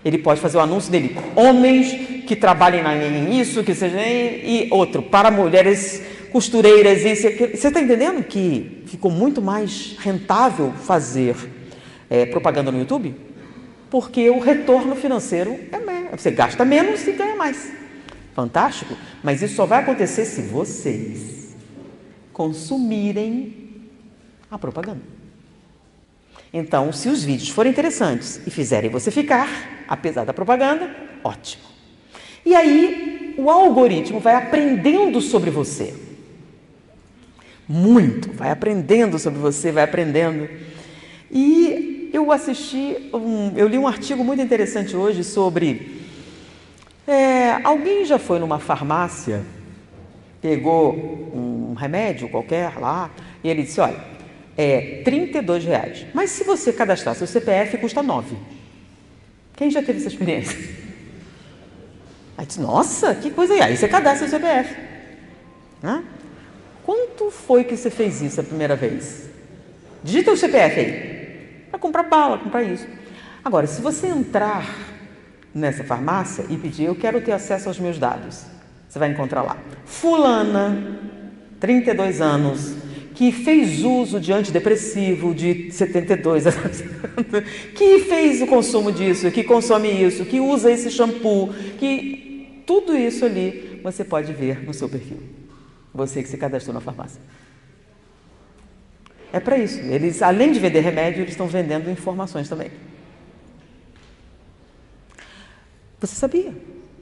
Ele pode fazer o anúncio dele. Homens que trabalhem nisso, que seja... E outro, para mulheres costureiras, isso e aquilo. Você está entendendo que ficou muito mais rentável fazer propaganda no YouTube? Porque o retorno financeiro você gasta menos e ganha mais. Fantástico, mas isso só vai acontecer se vocês consumirem a propaganda. Então, se os vídeos forem interessantes e fizerem você ficar, apesar da propaganda, ótimo. E aí, o algoritmo vai aprendendo sobre você. Muito, vai aprendendo sobre você, vai aprendendo. E eu li um artigo muito interessante hoje sobre... alguém já foi numa farmácia, pegou um remédio qualquer lá, e ele disse, olha, R$32, mas se você cadastrar seu CPF, custa R$9. Quem já teve essa experiência? Aí disse, nossa, que coisa, aí você cadastra seu CPF. Quanto foi que você fez isso a primeira vez? Digita o CPF aí, para comprar bala, comprar isso. Agora, se você entrar nessa farmácia e pedir, eu quero ter acesso aos meus dados, você vai encontrar lá, fulana, 32 anos, que fez uso de antidepressivo de 72 anos, que fez o consumo disso, que consome isso, que usa esse shampoo, que tudo isso ali você pode ver no seu perfil. Você que se cadastrou na farmácia. É para isso. Eles, além de vender remédio, eles estão vendendo informações também. Você sabia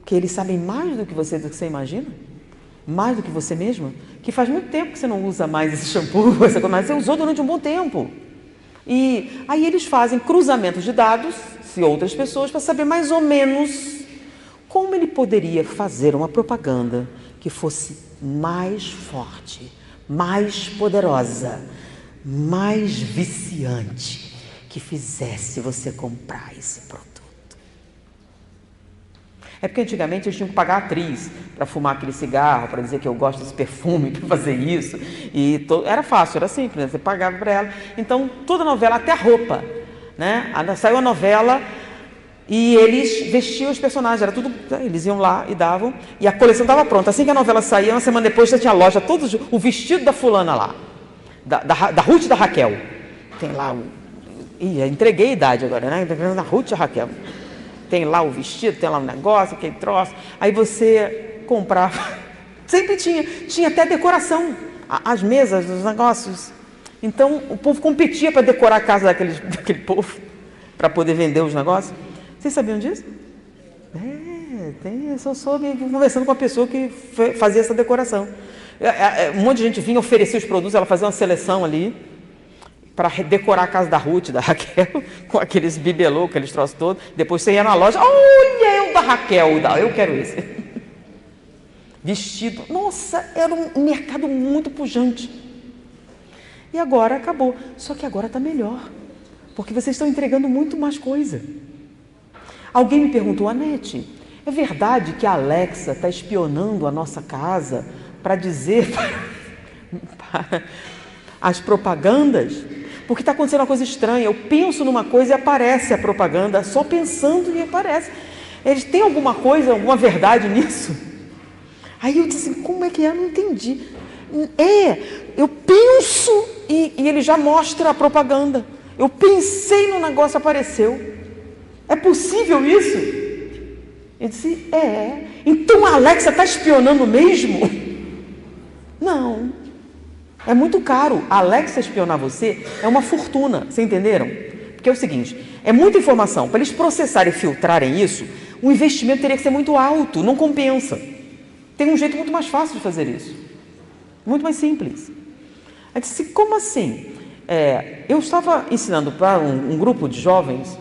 que eles sabem mais do que você imagina? Mais do que você mesma? Que faz muito tempo que você não usa mais esse shampoo, mas você usou durante um bom tempo. E aí eles fazem cruzamentos de dados, se outras pessoas, para saber mais ou menos como ele poderia fazer uma propaganda que fosse mais forte, mais poderosa, mais viciante, que fizesse você comprar esse produto. É porque antigamente eles tinham que pagar a atriz para fumar aquele cigarro, para dizer que eu gosto desse perfume, para fazer isso. E era fácil, era simples, né? Você pagava para ela. Então, toda novela, até a roupa, né? Saiu a novela e eles vestiam os personagens, era tudo, eles iam lá e davam, e a coleção estava pronta. Assim que a novela saía, uma semana depois já tinha a loja, todos, o vestido da fulana lá, da Ruth e da Raquel. Tem lá, entreguei a idade agora, né? Da Ruth e da Raquel. Tem lá o vestido, tem lá o negócio, aquele troço. Aí você comprava. Sempre tinha até decoração. As mesas, os negócios. Então, o povo competia para decorar a casa daquele povo, para poder vender os negócios. Vocês sabiam disso? Eu só soube conversando com uma pessoa que fazia essa decoração. Um monte de gente vinha oferecer os produtos, ela fazia uma seleção ali, para decorar a casa da Ruth, da Raquel, com aqueles bibelô, aqueles troços todos. Depois você ia na loja, olha, eu da Raquel, eu quero esse. Vestido, nossa, era um mercado muito pujante. E agora acabou, só que agora está melhor, porque vocês estão entregando muito mais coisa. Alguém me perguntou, Anete, é verdade que a Alexa está espionando a nossa casa para dizer para as propagandas? Porque está acontecendo uma coisa estranha. Eu penso numa coisa e aparece a propaganda, só pensando e aparece. Eles têm alguma coisa, alguma verdade nisso? Aí eu disse, como é que é? Eu não entendi. Eu penso e ele já mostra a propaganda. Eu pensei no negócio, apareceu. É possível isso? Eu disse, Então a Alexa está espionando mesmo? Não. É muito caro. A Alexa espionar você é uma fortuna. Vocês entenderam? Porque é o seguinte, é muita informação. Para eles processarem e filtrarem isso, o investimento teria que ser muito alto. Não compensa. Tem um jeito muito mais fácil de fazer isso. Muito mais simples. Eu disse, como assim? Eu estava ensinando para um grupo de jovens,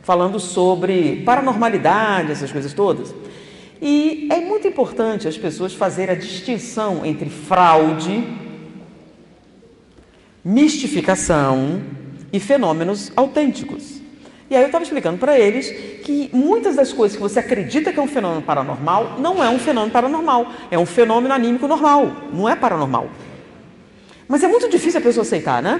falando sobre paranormalidade, essas coisas todas. E é muito importante as pessoas fazerem a distinção entre fraude, mistificação e fenômenos autênticos. E aí eu estava explicando para eles que muitas das coisas que você acredita que é um fenômeno paranormal, não é um fenômeno paranormal, é um fenômeno anímico normal, não é paranormal. Mas é muito difícil a pessoa aceitar, né?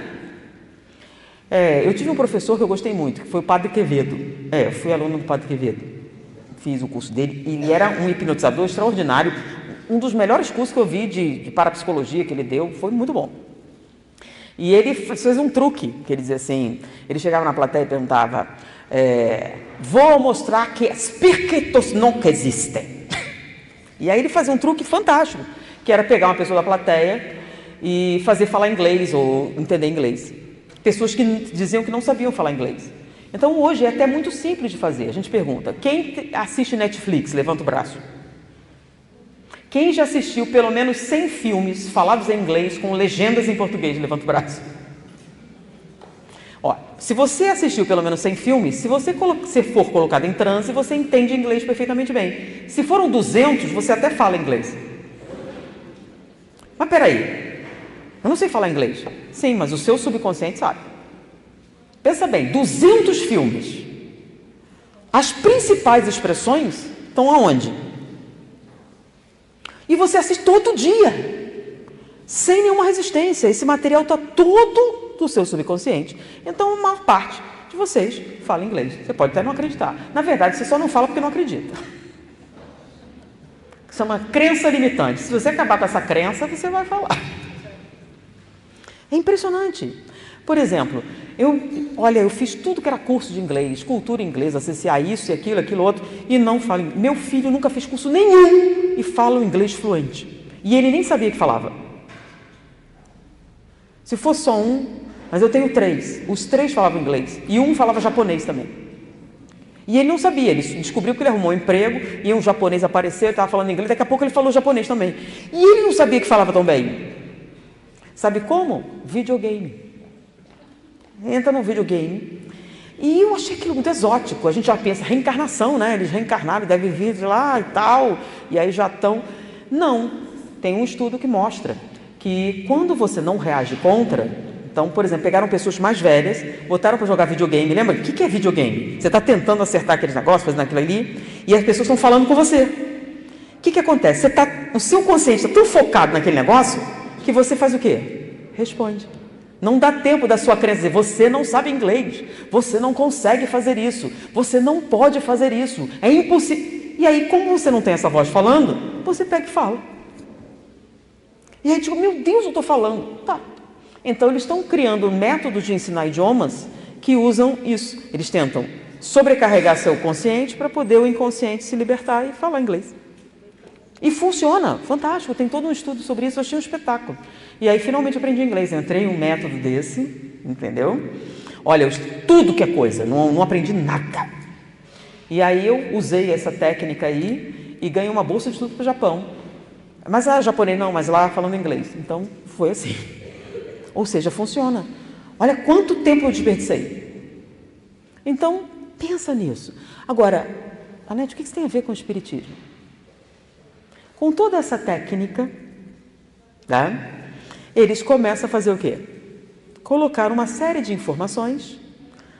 Eu tive um professor que eu gostei muito, que foi o Padre Quevedo. Eu fui aluno do Padre Quevedo. Fiz o curso dele, e ele era um hipnotizador extraordinário, um dos melhores cursos que eu vi de parapsicologia que ele deu, foi muito bom. E ele fez um truque, que ele dizia assim, ele chegava na plateia e perguntava, vou mostrar que espíritos não existem. E aí ele fazia um truque fantástico, que era pegar uma pessoa da plateia e fazer falar inglês ou entender inglês. Pessoas que diziam que não sabiam falar inglês. Então hoje é até muito simples de fazer. A gente pergunta, quem assiste Netflix? Levanta o braço. Quem já assistiu pelo menos 100 filmes falados em inglês com legendas em português? Levanta o braço. Ó, se você assistiu pelo menos 100 filmes, se você for colocado em transe, você entende inglês perfeitamente bem. Se foram 200, você até fala inglês. Mas peraí, eu não sei falar inglês. Sim, mas o seu subconsciente sabe. Pensa bem, 200 filmes. As principais expressões estão aonde? E você assiste todo dia, sem nenhuma resistência. Esse material está todo do seu subconsciente. Então, uma parte de vocês fala inglês. Você pode até não acreditar. Na verdade, você só não fala porque não acredita. Isso é uma crença limitante. Se você acabar com essa crença, você vai falar. É impressionante. Por exemplo, eu fiz tudo que era curso de inglês, cultura inglesa, associar isso e aquilo outro, e não falo. Meu filho nunca fez curso nenhum e fala o inglês fluente. E ele nem sabia que falava. Se fosse só um, mas eu tenho 3. Os 3 falavam inglês e um falava japonês também. E ele não sabia, ele descobriu que ele arrumou um emprego e um japonês apareceu, ele estava falando inglês, daqui a pouco ele falou japonês também. E ele não sabia que falava tão bem. Sabe como? Videogame. Entra no videogame. E eu achei aquilo muito exótico. A gente já pensa, reencarnação, né? Eles reencarnaram, devem vir de lá e tal. E aí já estão... Não. Tem um estudo que mostra que quando você não reage contra... Então, por exemplo, pegaram pessoas mais velhas, botaram para jogar videogame. Lembra? O que é videogame? Você está tentando acertar aqueles negócios, fazendo aquilo ali, e as pessoas estão falando com você. O que acontece? O seu consciente está tão focado naquele negócio que você faz o quê? Responde. Não dá tempo da sua crença dizer, você não sabe inglês, você não consegue fazer isso, você não pode fazer isso, é impossível. E aí, como você não tem essa voz falando, você pega e fala. E aí, digo, meu Deus, eu estou falando. Tá. Então, eles estão criando métodos de ensinar idiomas que usam isso. Eles tentam sobrecarregar seu consciente para poder o inconsciente se libertar e falar inglês. E funciona, fantástico, tem todo um estudo sobre isso, eu achei um espetáculo. E aí finalmente aprendi inglês, entrei em um método desse, entendeu? Olha, tudo que é coisa, não aprendi nada. E aí eu usei essa técnica aí e ganhei uma bolsa de estudo para o Japão. Mas japonês não, mas lá falando inglês. Então foi assim. Ou seja, funciona. Olha quanto tempo eu desperdicei. Então, pensa nisso. Agora, Anete, o que isso tem a ver com o espiritismo? Com toda essa técnica, tá? Eles começam a fazer o quê? Colocar uma série de informações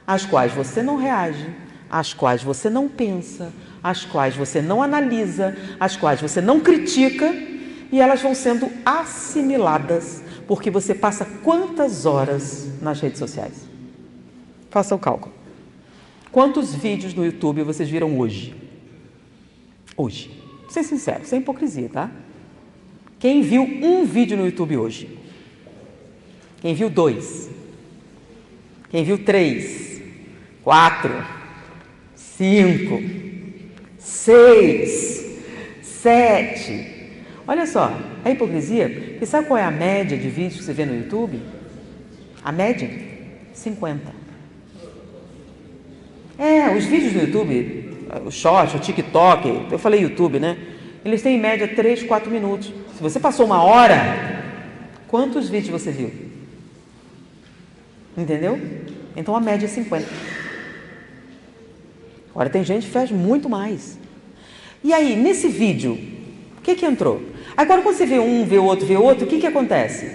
às quais você não reage, às quais você não pensa, às quais você não analisa, às quais você não critica, e elas vão sendo assimiladas, porque você passa quantas horas nas redes sociais? Faça o cálculo. Quantos vídeos no YouTube vocês viram hoje? Hoje. Vou ser sincero, sem hipocrisia, tá? Quem viu um vídeo no YouTube hoje? Quem viu 2? Quem viu 3? 4? 5? 6? 7? Olha só, é hipocrisia? E sabe qual é a média de vídeos que você vê no YouTube? A média? 50. Os vídeos do YouTube, o short, o TikTok, eu falei YouTube, né? Eles têm em média 3, 4 minutos. Se você passou 1 hora, quantos vídeos você viu? Entendeu? Então a média é 50. Agora tem gente que faz muito mais. E aí, nesse vídeo, o que entrou? Agora quando você vê um, vê o outro, o que acontece?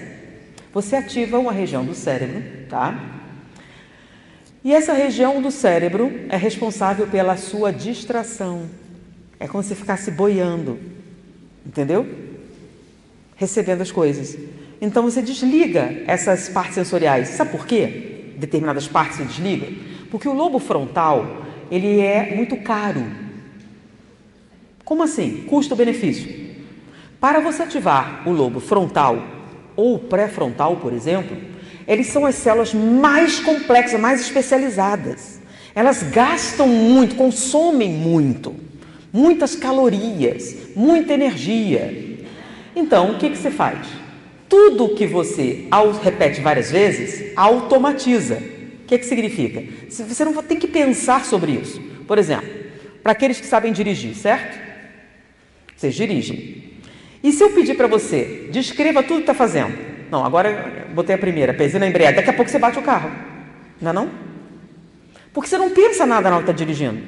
Você ativa uma região do cérebro, tá? E essa região do cérebro é responsável pela sua distração. É como se você ficasse boiando, entendeu? Recebendo as coisas. Então você desliga essas partes sensoriais. Sabe por quê? Determinadas partes se desligam? Porque o lobo frontal, ele é muito caro. Como assim? Custo-benefício. Para você ativar o lobo frontal ou pré-frontal, por exemplo, eles são as células mais complexas, mais especializadas. Elas gastam muito, consomem muito, muitas calorias, muita energia. Então, o que você faz? Tudo que você repete várias vezes, automatiza. O que significa? Você não tem que pensar sobre isso. Por exemplo, para aqueles que sabem dirigir, certo? Vocês dirigem. E se eu pedir para você, descreva tudo que está fazendo? Não, agora eu botei a primeira, pesei na embreagem, daqui a pouco você bate o carro. Não é não? Porque você não pensa nada na hora que está dirigindo.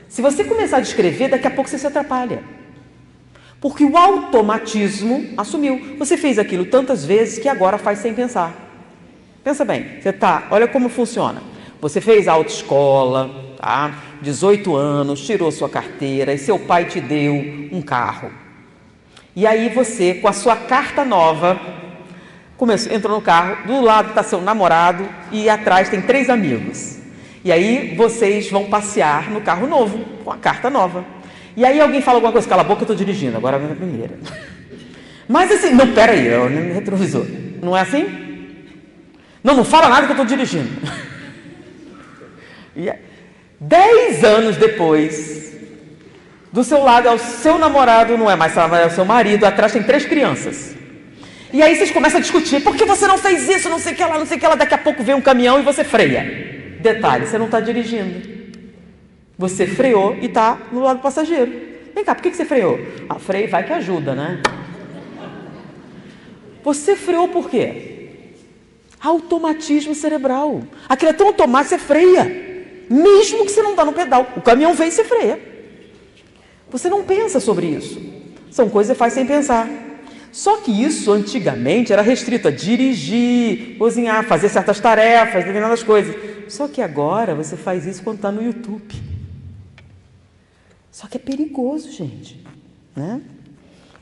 Se você começar a descrever, daqui a pouco você se atrapalha. Porque o automatismo assumiu. Você fez aquilo tantas vezes que agora faz sem pensar. Pensa bem, olha como funciona. Você fez autoescola, tá? 18 anos, tirou sua carteira e seu pai te deu um carro. E aí você, com a sua carta nova, entrou no carro, do lado está seu namorado e atrás tem 3 amigos. E aí vocês vão passear no carro novo, com a carta nova. E aí alguém fala alguma coisa, cala a boca, eu estou dirigindo, agora vem a primeira. Mas assim, não, peraí, eu nem retrovisor. Não é assim? Não fala nada que eu estou dirigindo. E 10 anos depois, do seu lado é o seu namorado, não é mais é o seu marido, atrás tem 3 crianças. E aí vocês começam a discutir, por que você não fez isso, não sei o que lá, não sei o que lá, daqui a pouco vem um caminhão e você freia. Detalhe, você não está dirigindo. Você freou e está no lado do passageiro. Vem cá, por que você freou? Freio vai que ajuda, né? Você freou por quê? Automatismo cerebral. Aquilo é tão automático, você freia. Mesmo que você não está no pedal. O caminhão vem e você freia. Você não pensa sobre isso. São coisas que você faz sem pensar. Só que isso, antigamente, era restrito a dirigir, cozinhar, fazer certas tarefas, determinadas coisas. Só que agora você faz isso quando está no YouTube. Só que é perigoso, gente, né?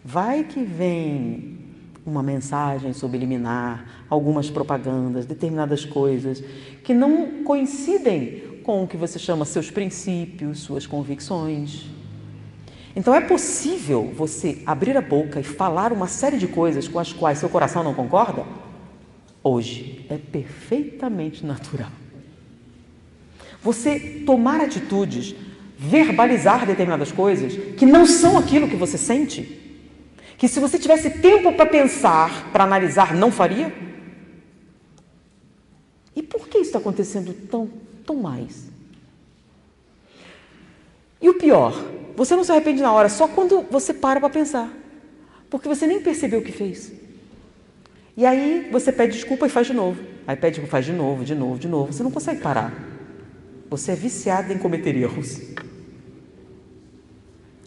Vai que vem uma mensagem subliminar, algumas propagandas, determinadas coisas que não coincidem com o que você chama seus princípios, suas convicções. Então é possível você abrir a boca e falar uma série de coisas com as quais seu coração não concorda? Hoje é perfeitamente natural. Você tomar atitudes, verbalizar determinadas coisas que não são aquilo que você sente, que se você tivesse tempo para pensar, para analisar, não faria? E por que isso está acontecendo tão mais? E o pior, você não se arrepende na hora, só quando você para pensar, porque você nem percebeu o que fez. E aí você pede desculpa e faz de novo. Aí pede desculpa, faz de novo. Você não consegue parar. Você é viciado em cometer erros.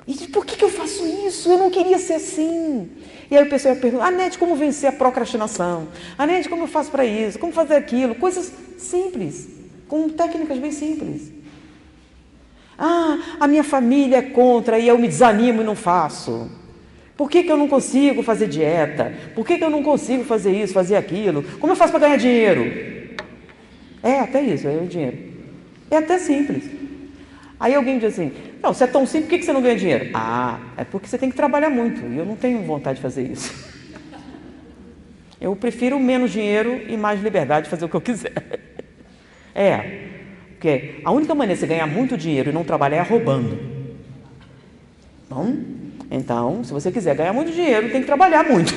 E por que eu faço isso? Eu não queria ser assim. E aí o pessoal pergunta, Nete, como vencer a procrastinação? Nete, como eu faço para isso? Como fazer aquilo? Coisas simples, com técnicas bem simples. A minha família é contra e eu me desanimo e não faço. Por que eu não consigo fazer dieta? Por que eu não consigo fazer isso, fazer aquilo? Como eu faço para ganhar dinheiro? Até isso, é o dinheiro. É até simples. Aí alguém diz assim, não, se é tão simples, por que você não ganha dinheiro? É porque você tem que trabalhar muito e eu não tenho vontade de fazer isso. Eu prefiro menos dinheiro e mais liberdade de fazer o que eu quiser. Porque a única maneira de você ganhar muito dinheiro e não trabalhar é roubando. Bom, então, se você quiser ganhar muito dinheiro, tem que trabalhar muito.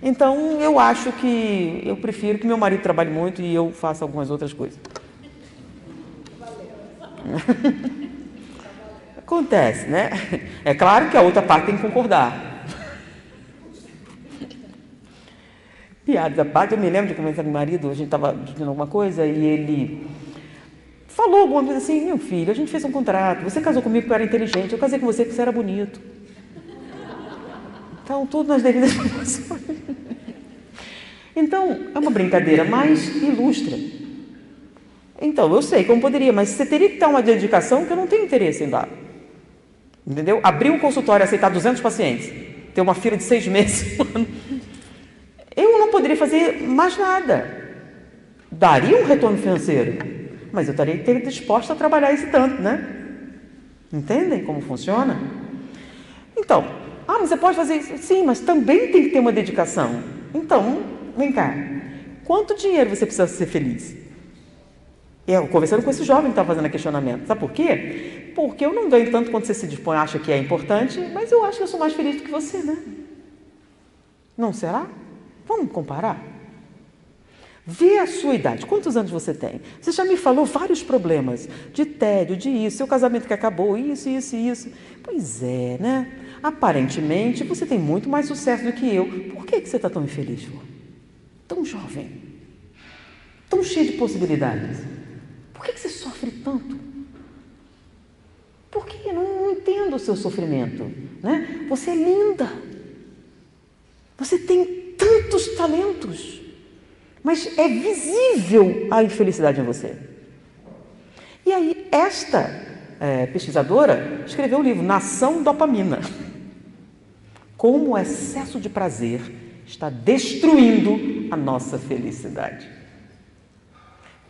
Então, eu prefiro que meu marido trabalhe muito e eu faça algumas outras coisas. Acontece, né? É claro que a outra parte tem que concordar. Piadas à parte, eu me lembro de conversar com meu marido, a gente estava discutindo alguma coisa e ele falou alguma coisa assim, meu filho, a gente fez um contrato, você casou comigo porque eu era inteligente, eu casei com você porque você era bonito. Então, tudo nas devidas proporções. Então, é uma brincadeira, mas ilustra. Então, eu sei como poderia, mas você teria que dar uma dedicação que eu não tenho interesse em dar. Entendeu? Abrir um consultório e aceitar 200 pacientes, ter uma fila de 6 meses, eu não poderia fazer mais nada. Daria um retorno financeiro, mas eu estaria disposta a trabalhar esse tanto, né? Entendem como funciona? Então, mas você pode fazer isso? Sim, mas também tem que ter uma dedicação. Então, vem cá. Quanto dinheiro você precisa ser feliz? Eu conversando com esse jovem que está fazendo questionamento. Sabe por quê? Porque eu não ganho tanto quanto você se dispõe, acha que é importante, mas eu acho que eu sou mais feliz do que você, né? Não será? Vamos comparar? Vê a sua idade. Quantos anos você tem? Você já me falou vários problemas de tédio, de isso, seu casamento que acabou, isso. Pois é, né? Aparentemente, você tem muito mais sucesso do que eu. Por que você está tão infeliz, Flor? Tão jovem, tão cheio de possibilidades. Por que você sofre tanto? Por que? Eu não entendo o seu sofrimento, né? Você é linda. Você tem tantos talentos, mas é visível a infelicidade em você. E aí, esta pesquisadora escreveu um livro, Nação Dopamina. Como o excesso de prazer está destruindo a nossa felicidade.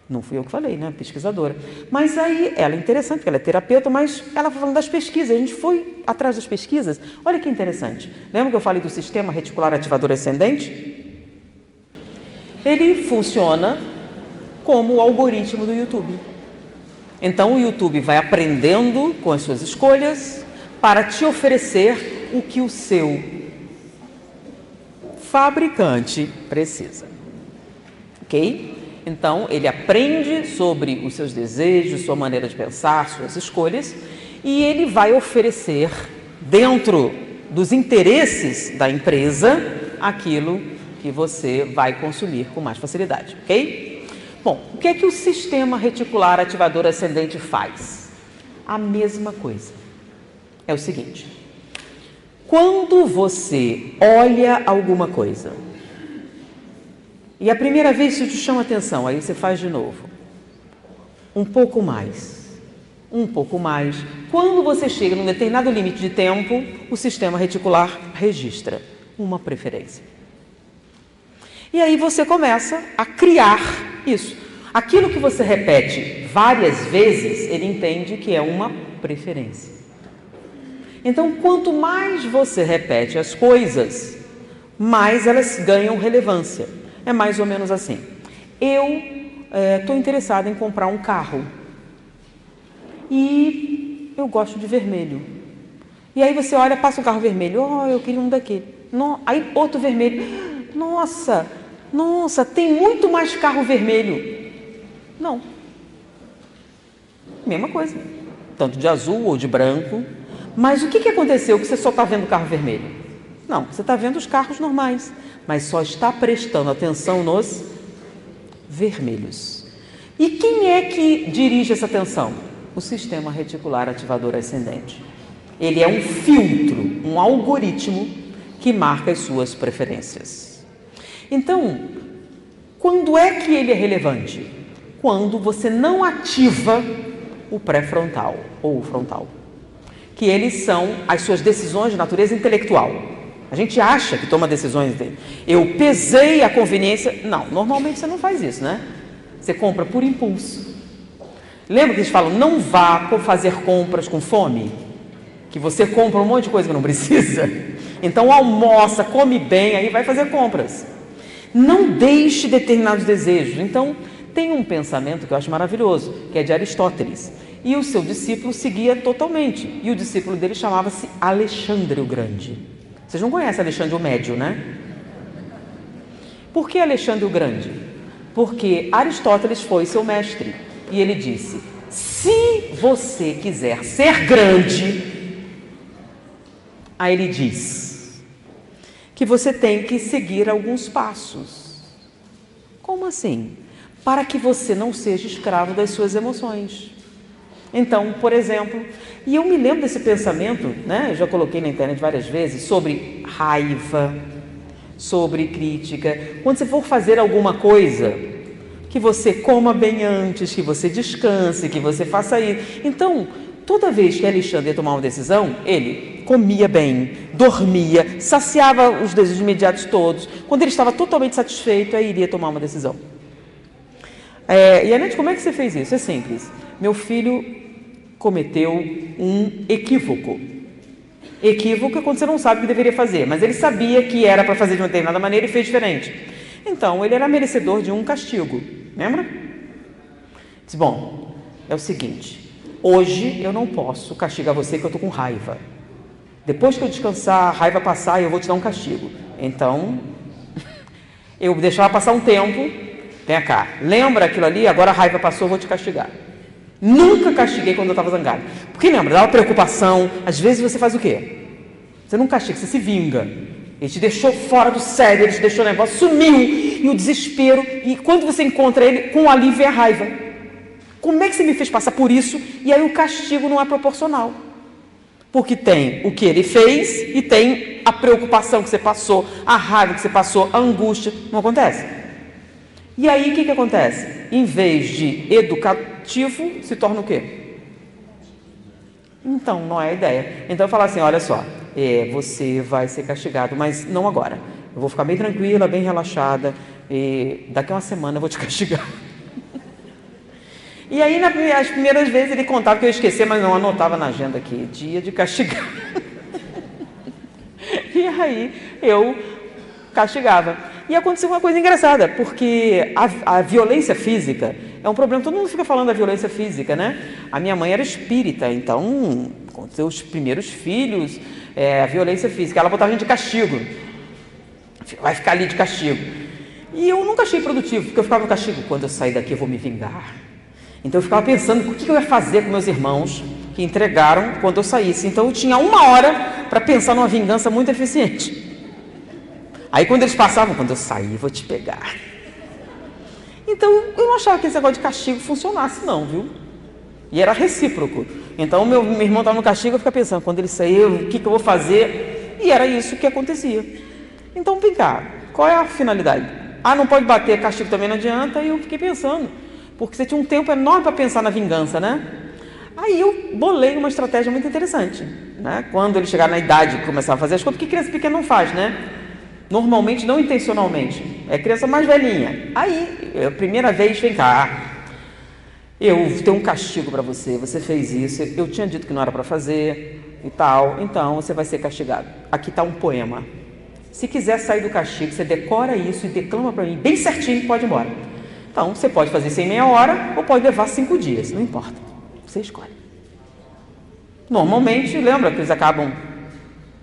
Não fui eu que falei, né? Pesquisadora. Mas aí, ela é interessante, porque ela é terapeuta, mas ela falando das pesquisas. A gente foi atrás das pesquisas. Olha que interessante. Lembra que eu falei do sistema reticular ativador ascendente? Ele funciona como o algoritmo do YouTube. Então, o YouTube vai aprendendo com as suas escolhas para te oferecer o que o seu fabricante precisa. Ok? Então, ele aprende sobre os seus desejos, sua maneira de pensar, suas escolhas, e ele vai oferecer, dentro dos interesses da empresa, aquilo que você vai consumir com mais facilidade, ok? Bom, o que é que o sistema reticular ativador ascendente faz? A mesma coisa. É o seguinte: quando você olha alguma coisa, e a primeira vez isso te chama atenção, aí você faz de novo. Um pouco mais. Quando você chega num determinado limite de tempo, o sistema reticular registra uma preferência. E aí você começa a criar isso. Aquilo que você repete várias vezes, ele entende que é uma preferência. Então, quanto mais você repete as coisas, mais elas ganham relevância. É mais ou menos assim. Eu estou interessada em comprar um carro e eu gosto de vermelho. E aí você olha, passa um carro vermelho. Oh, eu queria um daquele. Aí outro vermelho. Nossa, tem muito mais carro vermelho. Não. Mesma coisa. Tanto de azul ou de branco. Mas o que aconteceu que você só está vendo carro vermelho? Não, você está vendo os carros normais, mas só está prestando atenção nos vermelhos. E quem é que dirige essa atenção? O sistema reticular ativador ascendente. Ele é um filtro, um algoritmo que marca as suas preferências. Então, quando é que ele é relevante? Quando você não ativa o pré-frontal ou o frontal, que eles são as suas decisões de natureza intelectual. A gente acha que toma decisões dele. Eu pesei a conveniência. Não, normalmente você não faz isso, né? Você compra por impulso. Lembra que eles falam, não vá fazer compras com fome? Que você compra um monte de coisa que não precisa. Então almoça, come bem, aí vai fazer compras. Não deixe determinados desejos. Então tem um pensamento que eu acho maravilhoso, que é de Aristóteles. E o seu discípulo seguia totalmente. E o discípulo dele chamava-se Alexandre o Grande. Vocês não conhecem Alexandre o Médio, né? Por que Alexandre o Grande? Porque Aristóteles foi seu mestre. E ele disse, se você quiser ser grande, aí ele diz que você tem que seguir alguns passos. Como assim? Para que você não seja escravo das suas emoções. Então, por exemplo, e eu me lembro desse pensamento, né? Eu já coloquei na internet várias vezes, sobre raiva, sobre crítica. Quando você for fazer alguma coisa, que você coma bem antes, que você descanse, que você faça isso. Então, toda vez que Alexandre ia tomar uma decisão, ele comia bem, dormia, saciava os desejos imediatos todos. Quando ele estava totalmente satisfeito, aí iria tomar uma decisão. E Anete, como é que você fez isso? É simples. Meu filho cometeu um equívoco. Equívoco é quando você não sabe o que deveria fazer, mas ele sabia que era para fazer de uma determinada maneira e fez diferente. Então, ele era merecedor de um castigo, lembra? Disse, bom, é o seguinte, hoje eu não posso castigar você que eu estou com raiva. Depois que eu descansar, a raiva passar, eu vou te dar um castigo. Então, eu deixava passar um tempo, vem cá, lembra aquilo ali, agora a raiva passou, eu vou te castigar. Nunca castiguei quando eu estava zangado. Porque lembra, dá uma preocupação, às vezes você faz o quê? Você não castiga, você se vinga. Ele te deixou fora do sério, ele te deixou nervoso, sumiu, e o desespero, e quando você encontra ele, com o alívio e a raiva. Como é que você me fez passar por isso? E aí o castigo não é proporcional. Porque tem o que ele fez e tem a preocupação que você passou, a raiva que você passou, a angústia. Não acontece? E aí o que acontece? Em vez de educativo, se torna o quê? Então, não é a ideia. Então eu falo assim, olha só, você vai ser castigado, mas não agora. Eu vou ficar bem tranquila, bem relaxada, e daqui a uma semana eu vou te castigar. E aí, as primeiras vezes, ele contava que eu esquecia, mas não anotava na agenda aqui, dia de castigar. E aí, eu castigava. E aconteceu uma coisa engraçada, porque a violência física é um problema, todo mundo fica falando da violência física, né? A minha mãe era espírita, então, com seus primeiros filhos, a violência física, ela botava a gente de castigo. Vai ficar ali de castigo. E eu nunca achei produtivo, porque eu ficava no castigo, quando eu sair daqui eu vou me vingar. Então eu ficava pensando o que eu ia fazer com meus irmãos que entregaram quando eu saísse. Então eu tinha 1 hora para pensar numa vingança muito eficiente. Aí quando eles passavam, quando eu sair, vou te pegar. Então eu não achava que esse negócio de castigo funcionasse não, viu? E era recíproco. Então meu irmão estava no castigo, eu ficava pensando, quando ele sair, o que eu vou fazer? E era isso que acontecia. Então vem cá, qual é a finalidade? Não pode bater, castigo também não adianta. E eu fiquei pensando, porque você tinha um tempo enorme para pensar na vingança, né? Aí eu bolei uma estratégia muito interessante, né? Quando ele chegar na idade de começar a fazer as coisas, porque criança pequena não faz, né? Normalmente, não intencionalmente. É criança mais velhinha. Aí, a primeira vez, vem cá, eu tenho um castigo para você, você fez isso, eu tinha dito que não era para fazer e tal, então você vai ser castigado. Aqui está um poema. Se quiser sair do castigo, você decora isso e declama para mim bem certinho, pode ir embora. Então, você pode fazer isso em meia hora ou pode levar 5 dias, não importa. Você escolhe. Normalmente, lembra que eles acabam,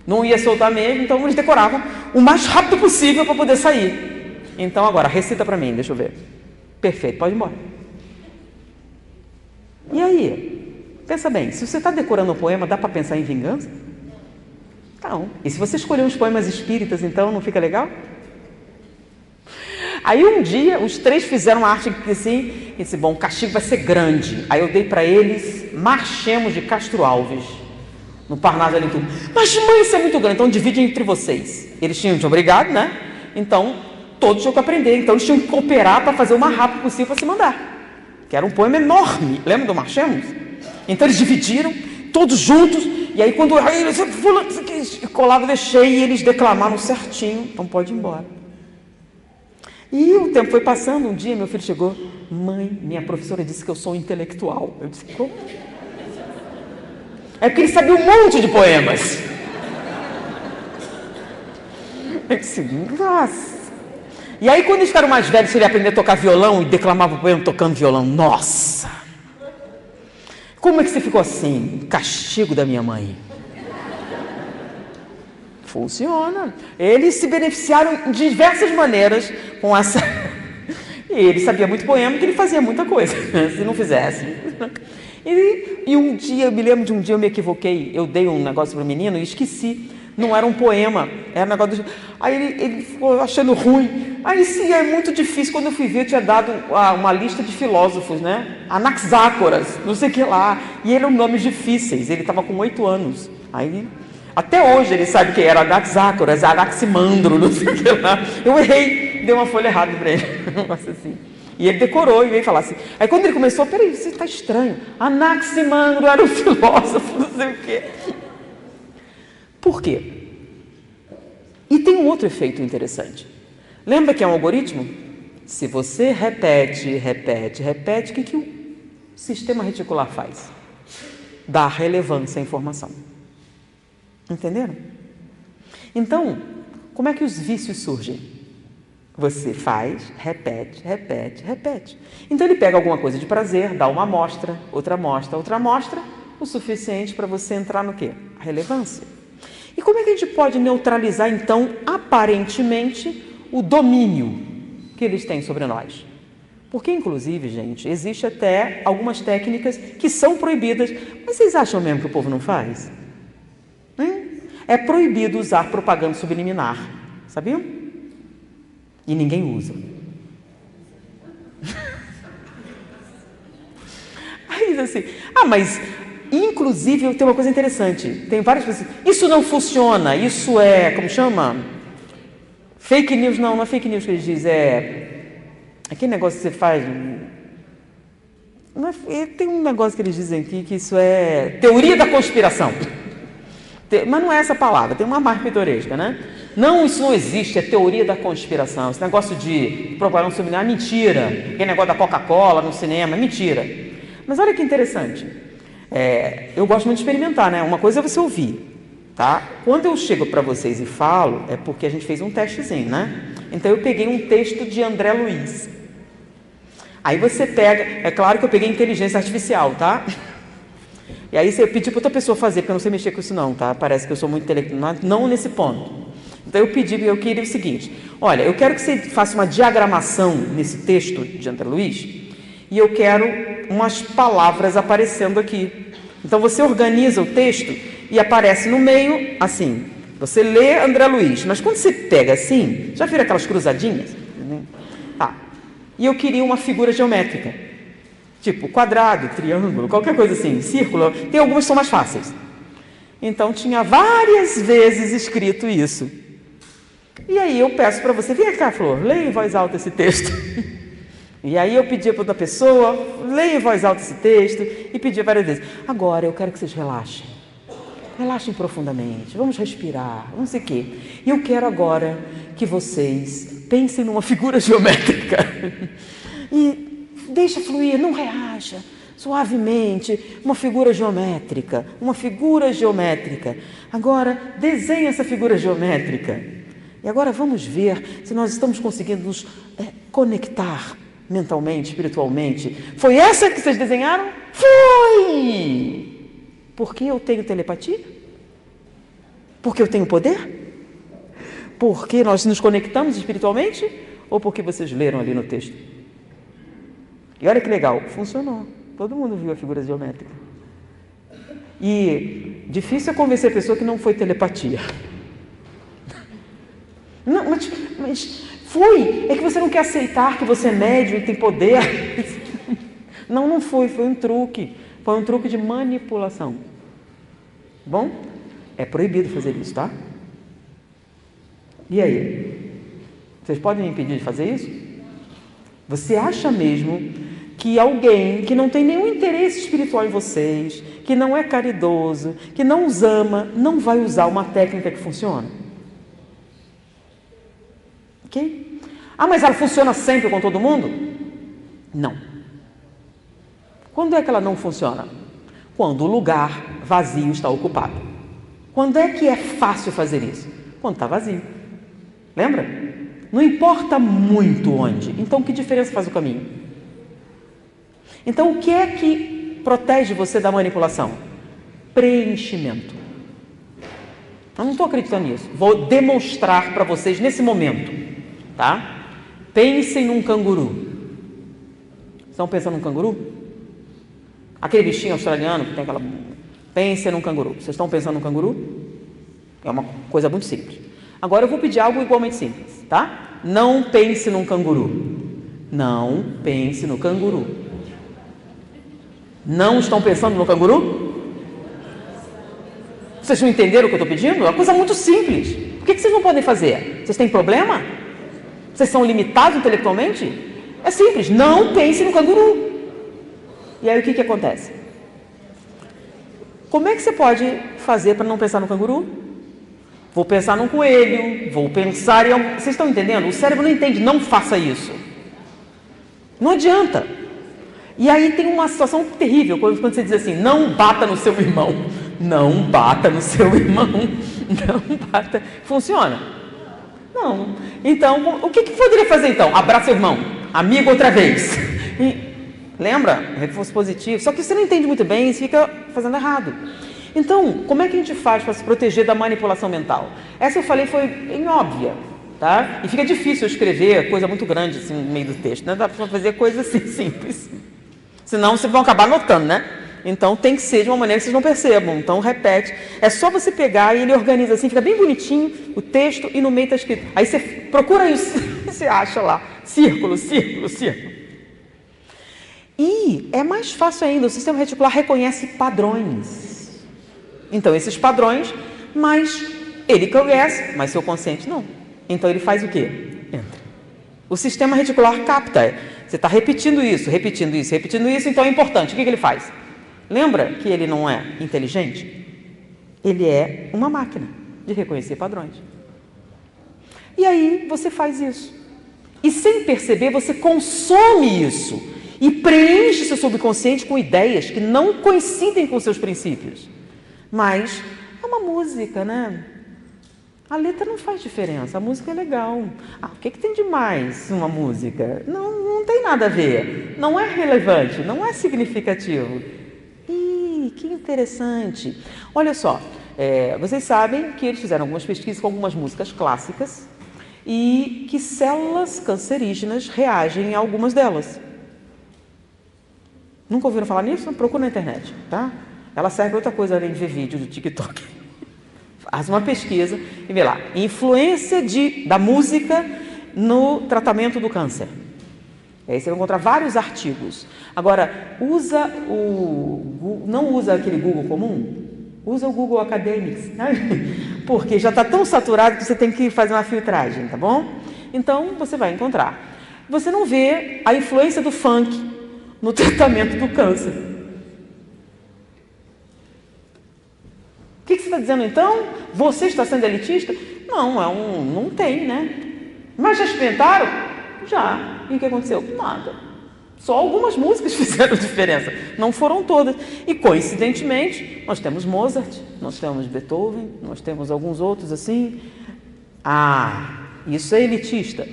não ia soltar mesmo, então eles decoravam o mais rápido possível para poder sair. Então, agora, recita para mim, deixa eu ver. Perfeito, pode ir embora. E aí? Pensa bem, se você está decorando um poema, dá para pensar em vingança? Não. E se você escolher uns poemas espíritas, então, não fica legal? Aí um dia, os 3 fizeram uma arte assim, e disse, bom, o castigo vai ser grande. Aí eu dei para eles Marchemos de Castro Alves, no Parnaso ali tudo. Mas mãe, isso é muito grande, então divide entre vocês. Eles tinham de obrigado, né? Então, todos tinham que aprender. Então, eles tinham que cooperar para fazer o mais rápido possível para se mandar. Que era um poema enorme, lembra do Marchemos? Então, eles dividiram, todos juntos, e aí quando eles colavam, deixei, e eles declamaram certinho, então pode ir embora. E o tempo foi passando, um dia meu filho chegou, mãe, minha professora disse que eu sou um intelectual. Eu disse, como? É porque ele sabia um monte de poemas. Eu disse, nossa. E aí quando eles ficaram mais velhos, ele aprendeu a tocar violão e declamava o poema tocando violão. Nossa! Como é que você ficou assim? Castigo da minha mãe. Funciona. Eles se beneficiaram de diversas maneiras com essa... E ele sabia muito poema, que ele fazia muita coisa, se não fizesse. E um dia, eu me lembro de um dia eu me equivoquei, eu dei um negócio para o menino e esqueci. Não era um poema, era um negócio... Aí ele ficou achando ruim. Aí sim, é muito difícil. Quando eu fui ver, eu tinha dado uma lista de filósofos, né? Anaxágoras, não sei o que lá. E eram nomes difíceis, ele estava com 8 anos. Aí... Até hoje ele sabe que era Anaxágoras, Anaximandro, não sei o que lá. Eu errei, dei uma folha errada para ele, um negócio assim. E ele decorou e veio falar assim. Aí quando ele começou, peraí, você está estranho. Anaximandro era um filósofo, não sei o quê. Por quê? E tem um outro efeito interessante. Lembra que é um algoritmo? Se você repete, o que o sistema reticular faz? Dá relevância à informação. Entenderam? Então, como é que os vícios surgem? Você faz, repete, repete, repete. Então ele pega alguma coisa de prazer, dá uma amostra, outra amostra, o suficiente para você entrar no quê? A relevância. E como é que a gente pode neutralizar, então, aparentemente, o domínio que eles têm sobre nós? Porque, inclusive, gente, existe até algumas técnicas que são proibidas, mas vocês acham mesmo que o povo não faz? É proibido usar propaganda subliminar, sabiam? E ninguém usa. Aí diz assim, mas inclusive tem uma coisa interessante, tem várias pessoas, isso não funciona, isso é, como chama? Fake news, não é fake news que eles dizem, é aquele negócio que você faz, tem um negócio que eles dizem aqui que isso é teoria da conspiração. Mas não é essa palavra, tem uma marca pitoresca, né? Não, isso não existe, é teoria da conspiração. Esse negócio de propaganda subliminar é mentira. Aquele negócio da Coca-Cola no cinema é mentira. Mas olha que interessante. Eu gosto muito de experimentar, né? Uma coisa é você ouvir, tá? Quando eu chego para vocês e falo, é porque a gente fez um testezinho, né? Então eu peguei um texto de André Luiz. Aí você pega, é claro que eu peguei inteligência artificial, tá? E aí você pediu para outra pessoa fazer, porque eu não sei mexer com isso não, tá? Parece que eu sou muito intelectual, não nesse ponto. Então eu queria o seguinte, olha, eu quero que você faça uma diagramação nesse texto de André Luiz, e eu quero umas palavras aparecendo aqui. Então você organiza o texto e aparece no meio, assim, você lê André Luiz, mas quando você pega assim, já vira aquelas cruzadinhas? E eu queria uma figura geométrica. Tipo quadrado, triângulo, qualquer coisa assim, círculo, tem algumas que são mais fáceis. Então tinha várias vezes escrito isso. E aí eu peço para você, vem cá, Flor, leia em voz alta esse texto. E aí eu pedia para outra pessoa, leia em voz alta esse texto, e pedia várias vezes. Agora eu quero que vocês relaxem. Relaxem profundamente, vamos respirar, não sei o quê. E eu quero agora que vocês pensem numa figura geométrica. E deixa fluir, não reaja, suavemente, uma figura geométrica, Agora, desenha essa figura geométrica. E agora vamos ver se nós estamos conseguindo nos conectar mentalmente, espiritualmente. Foi essa que vocês desenharam? Foi! Porque eu tenho telepatia? Porque eu tenho poder? Porque nós nos conectamos espiritualmente? Ou porque vocês leram ali no texto? E olha que legal, funcionou. Todo mundo viu a figura geométrica. E difícil é convencer a pessoa que não foi telepatia. Não, mas foi. É que você não quer aceitar que você é médium e tem poder. Não foi um truque. Foi um truque de manipulação. Bom? É proibido fazer isso, tá? E aí? Vocês podem me impedir de fazer isso? Você acha mesmo que alguém que não tem nenhum interesse espiritual em vocês, que não é caridoso, que não os ama, não vai usar uma técnica que funciona? Ok? Mas ela funciona sempre com todo mundo? Não. Quando é que ela não funciona? Quando o lugar vazio está ocupado. Quando é que é fácil fazer isso? Quando está vazio. Lembra? Não importa muito onde. Então, que diferença faz o caminho? Então, o que é que protege você da manipulação? Preenchimento. Eu não estou acreditando nisso. Vou demonstrar para vocês nesse momento, tá? Pensem num canguru. Estão pensando num canguru? Aquele bichinho australiano que tem aquela... Pensem num canguru. Vocês estão pensando num canguru? É uma coisa muito simples. Agora eu vou pedir algo igualmente simples, tá? Não pense num canguru. Não pense no canguru. Não estão pensando no canguru? Vocês não entenderam o que eu estou pedindo? É uma coisa muito simples. Por que vocês não podem fazer? Vocês têm problema? Vocês são limitados intelectualmente? É simples. Não pense no canguru. E aí o que acontece? Como é que você pode fazer para não pensar no canguru? Vou pensar num coelho, vou pensar em algum... Vocês estão entendendo? O cérebro não entende, não faça isso. Não adianta. E aí tem uma situação terrível, quando você diz assim, não bata no seu irmão. Não bata no seu irmão. Não bata. Funciona? Não. Então, o que poderia fazer então? Abraça seu irmão, amigo outra vez. Lembra? Reforço positivo. Só que você não entende muito bem e fica fazendo errado. Então, como é que a gente faz para se proteger da manipulação mental? Essa eu falei foi bem óbvia, tá? E fica difícil eu escrever coisa muito grande assim no meio do texto, né? Dá para fazer coisa assim simples. Senão vocês vão acabar anotando, né? Então tem que ser de uma maneira que vocês não percebam. Então repete. É só você pegar e ele organiza assim, fica bem bonitinho o texto e no meio está escrito. Aí você procura isso, você acha lá. Círculo, círculo, círculo. E é mais fácil ainda, o sistema reticular reconhece padrões. Então esses padrões, mas ele conhece, mas seu consciente não. Então ele faz o quê? Entra. O sistema reticular capta. Você está repetindo isso, repetindo isso, repetindo isso, então é importante. O que ele faz? Lembra que ele não é inteligente? Ele é uma máquina de reconhecer padrões. E aí você faz isso. E sem perceber, você consome isso. E preenche seu subconsciente com ideias que não coincidem com seus princípios. Mas é uma música, né? A letra não faz diferença, a música é legal. O que tem de mais uma música? Não tem nada a ver, não é relevante, não é significativo. Que interessante. Olha só, vocês sabem que eles fizeram algumas pesquisas com algumas músicas clássicas e que células cancerígenas reagem a algumas delas. Nunca ouviram falar nisso? Procura na internet, tá? Ela serve para outra coisa além de ver vídeo do TikTok. Faz uma pesquisa e vê lá. Influência da música no tratamento do câncer. Aí você vai encontrar vários artigos. Agora, não usa aquele Google comum, usa o Google Academics, né? Porque já está tão saturado que você tem que fazer uma filtragem, tá bom? Então, você vai encontrar. Você não vê a influência do funk no tratamento do câncer. O que você está dizendo então? Você está sendo elitista? Não, não tem, né? Mas já experimentaram? Já. E o que aconteceu? Nada. Só algumas músicas fizeram diferença. Não foram todas. E, coincidentemente, nós temos Mozart, nós temos Beethoven, nós temos alguns outros assim. Isso é elitista?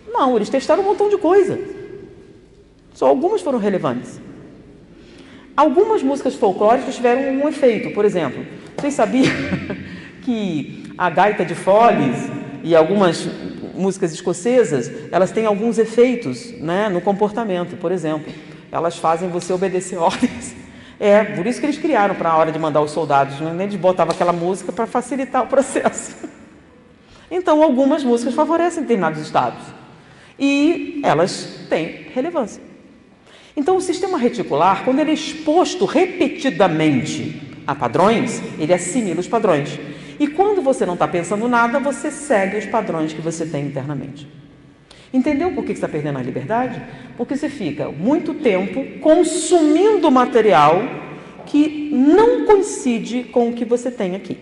Não, eles testaram um montão de coisa. Só algumas foram relevantes. Algumas músicas folclóricas tiveram um efeito. Por exemplo, vocês sabiam que a gaita de foles e algumas músicas escocesas, elas têm alguns efeitos, né, no comportamento, por exemplo. Elas fazem você obedecer ordens. Por isso que eles criaram para a hora de mandar os soldados, né? Eles botavam aquela música para facilitar o processo. Então, algumas músicas favorecem determinados estados. E elas têm relevância. Então, o sistema reticular, quando ele é exposto repetidamente a padrões, ele assimila os padrões. E quando você não está pensando nada, você segue os padrões que você tem internamente. Entendeu por que você está perdendo a liberdade? Porque você fica muito tempo consumindo material que não coincide com o que você tem aqui.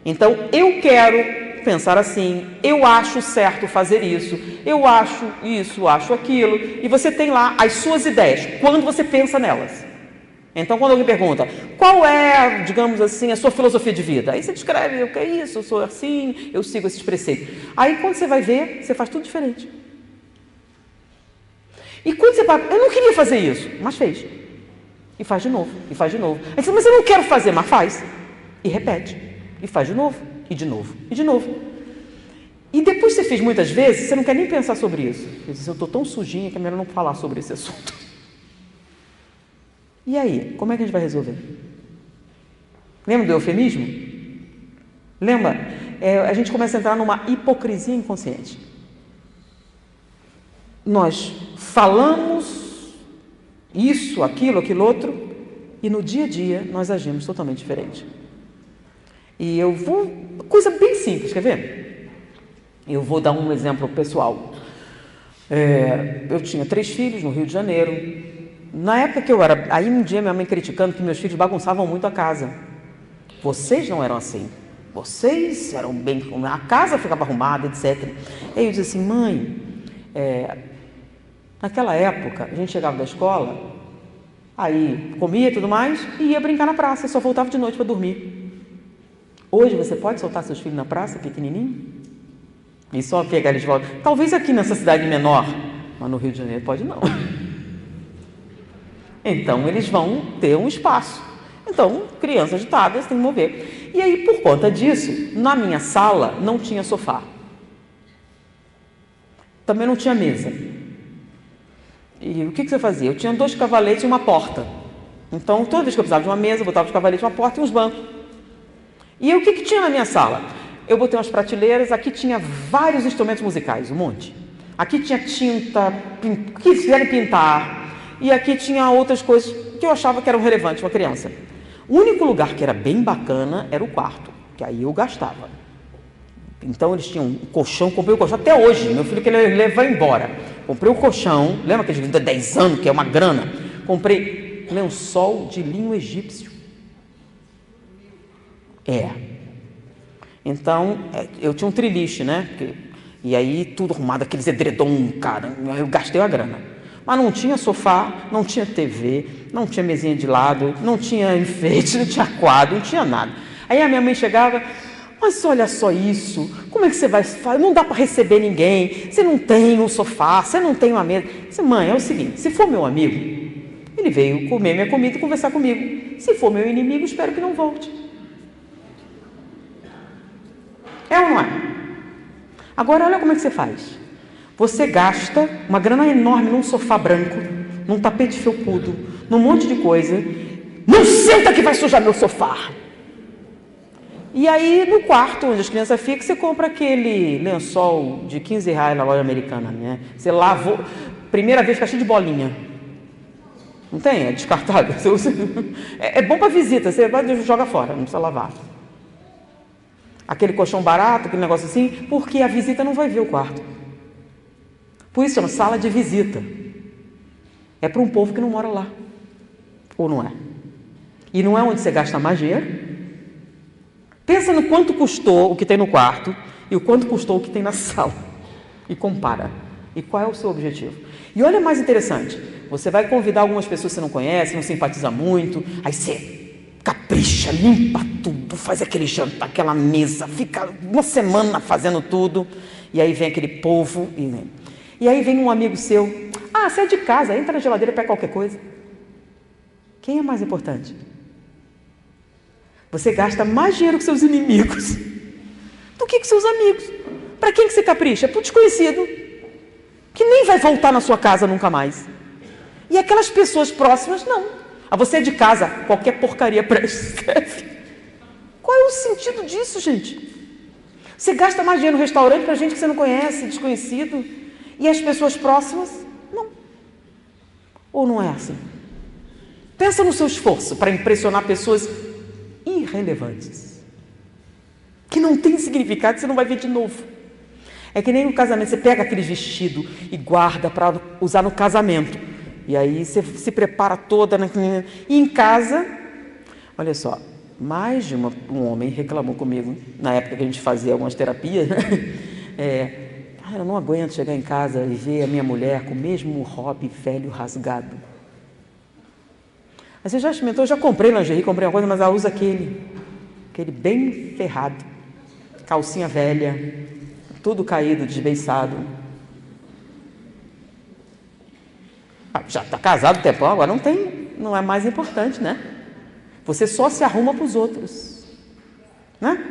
Então, eu quero pensar assim, eu acho certo fazer isso, eu acho isso, acho aquilo, e você tem lá as suas ideias, quando você pensa nelas. Então, quando alguém pergunta, qual é, digamos assim, a sua filosofia de vida? Aí você descreve, o que é isso, eu sou assim, eu sigo esses preceitos. Aí, quando você vai ver, você faz tudo diferente. E quando você fala, eu não queria fazer isso, mas fez. E faz de novo, e faz de novo. Aí você fala, mas eu não quero fazer, mas faz. E repete, e faz de novo, e de novo, e de novo. E depois que você fez muitas vezes, você não quer nem pensar sobre isso. Você diz, eu estou tão sujinha que é melhor não falar sobre esse assunto. E aí, como é que a gente vai resolver? Lembra do eufemismo? Lembra? A gente começa a entrar numa hipocrisia inconsciente. Nós falamos isso, aquilo, aquilo outro, e no dia a dia nós agimos totalmente diferente. E eu vou... Coisa bem simples, quer ver? Eu vou dar um exemplo pessoal. Eu tinha 3 filhos no Rio de Janeiro. Na época que eu era... Aí um dia minha mãe criticando que meus filhos bagunçavam muito a casa. Vocês não eram assim. Vocês eram bem... A casa ficava arrumada, etc. Aí eu disse assim, mãe, naquela época, a gente chegava da escola, aí comia e tudo mais, e ia brincar na praça, só voltava de noite para dormir. Hoje você pode soltar seus filhos na praça, pequenininho? e só pegar eles de volta. Talvez aqui nessa cidade menor, mas no Rio de Janeiro pode não. Então eles vão ter um espaço. Então, crianças agitadas têm que mover. E aí, por conta disso, na minha sala não tinha sofá. Também não tinha mesa. E o que você fazia? Eu tinha 2 cavaletes e uma porta. Então, toda vez que eu precisava de uma mesa, eu botava os cavaletes, uma porta e uns bancos. E o que tinha na minha sala? Eu botei umas prateleiras, aqui tinha vários instrumentos musicais, um monte. Aqui tinha tinta, que fizeram pintar. E aqui tinha outras coisas que eu achava que eram relevantes para uma criança. O único lugar que era bem bacana era o quarto, que aí eu gastava. Então eles tinham um colchão, comprei o colchão até hoje, meu filho queria levar embora. Comprei o colchão, lembra que a gente de 10 anos, que é uma grana? Comprei lençol de linho egípcio. Então, eu tinha um triliche, né? E aí tudo arrumado, aqueles edredom, cara, eu gastei a grana. Mas não tinha sofá, não tinha TV, não tinha mesinha de lado, não tinha enfeite, não tinha quadro, não tinha nada. Aí a minha mãe chegava, mas olha só isso, como é que você vai fazer? Não dá para receber ninguém, você não tem um sofá, você não tem uma mesa. Eu disse, mãe, é o seguinte, se for meu amigo, ele veio comer minha comida e conversar comigo. Se for meu inimigo, espero que não volte. É ou não é? Agora, olha como é que você faz. Você gasta uma grana enorme num sofá branco, num tapete felpudo, num monte de coisa. Não senta que vai sujar meu sofá! E aí, no quarto onde as crianças ficam, você compra aquele lençol de R$15 na loja americana, né? Você lavou, primeira vez fica cheio de bolinha. Não tem? É descartável. É bom para visita, você vai joga fora, não precisa lavar. Aquele colchão barato, aquele negócio assim, porque a visita não vai ver o quarto. Por isso chama sala de visita. É para um povo que não mora lá. Ou não é? E não é onde você gasta mais dinheiro? Pensa no quanto custou o que tem no quarto e o quanto custou o que tem na sala. E compara. E qual é o seu objetivo? E olha mais interessante. Você vai convidar algumas pessoas que você não conhece, não simpatiza muito. Aí você capricha, limpa tudo, faz aquele jantar, aquela mesa, fica uma semana fazendo tudo. E aí vem aquele povo e aí vem um amigo seu, você é de casa, entra na geladeira e pega qualquer coisa. Quem é mais importante? Você gasta mais dinheiro que seus inimigos do que seus amigos. Para quem que você capricha? Para o desconhecido, que nem vai voltar na sua casa nunca mais. E aquelas pessoas próximas, não. Você é de casa, qualquer porcaria prescreve. Qual é o sentido disso, gente? Você gasta mais dinheiro no restaurante para gente que você não conhece, desconhecido. E as pessoas próximas, não. Ou não é assim? Pensa no seu esforço para impressionar pessoas irrelevantes, que não tem significado, você não vai ver de novo. É que nem no casamento, você pega aquele vestido e guarda para usar no casamento. E aí você se prepara toda. E em casa, olha só, mais de um homem reclamou comigo, na época que a gente fazia algumas terapias, eu não aguento chegar em casa e ver a minha mulher com o mesmo hobby velho rasgado. Mas você já experimentou? Eu já comprei lingerie, comprei uma coisa, mas ela usa aquele bem ferrado, calcinha velha, tudo caído, desbeiçado. Já está casado um tempão, agora não é mais importante, né? Você só se arruma para os outros, né?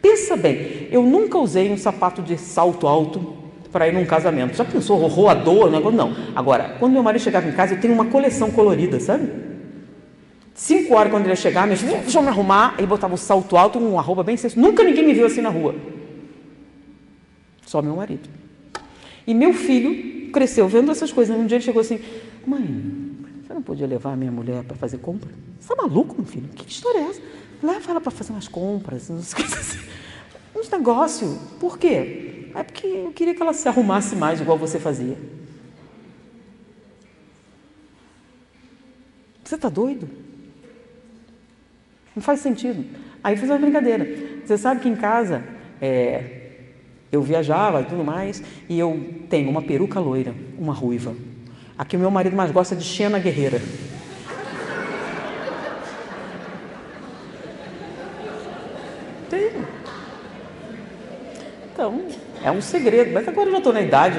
Pensa bem, eu nunca usei um sapato de salto alto para ir num casamento. Já pensou, roador, negócio? Não. Agora, quando meu marido chegava em casa, eu tenho uma coleção colorida, sabe? 5 horas quando ele ia chegar, deixa eu me arrumar, aí botava um salto alto, uma roupa bem sensual. Nunca ninguém me viu assim na rua. Só meu marido. E meu filho cresceu vendo essas coisas. Um dia ele chegou assim, mãe, você não podia levar a minha mulher para fazer compra? Você está maluco, meu filho? Que história é essa? Leva ela para fazer umas compras, uns negócios. Por quê? É porque eu queria que ela se arrumasse mais igual você fazia. Você está doido? Não faz sentido. Aí fiz uma brincadeira. Você sabe que em casa eu viajava e tudo mais, e eu tenho uma peruca loira, uma ruiva. Aqui o meu marido mais gosta de Xena Guerreira. Tenho. Então, é um segredo, mas agora eu já estou na idade.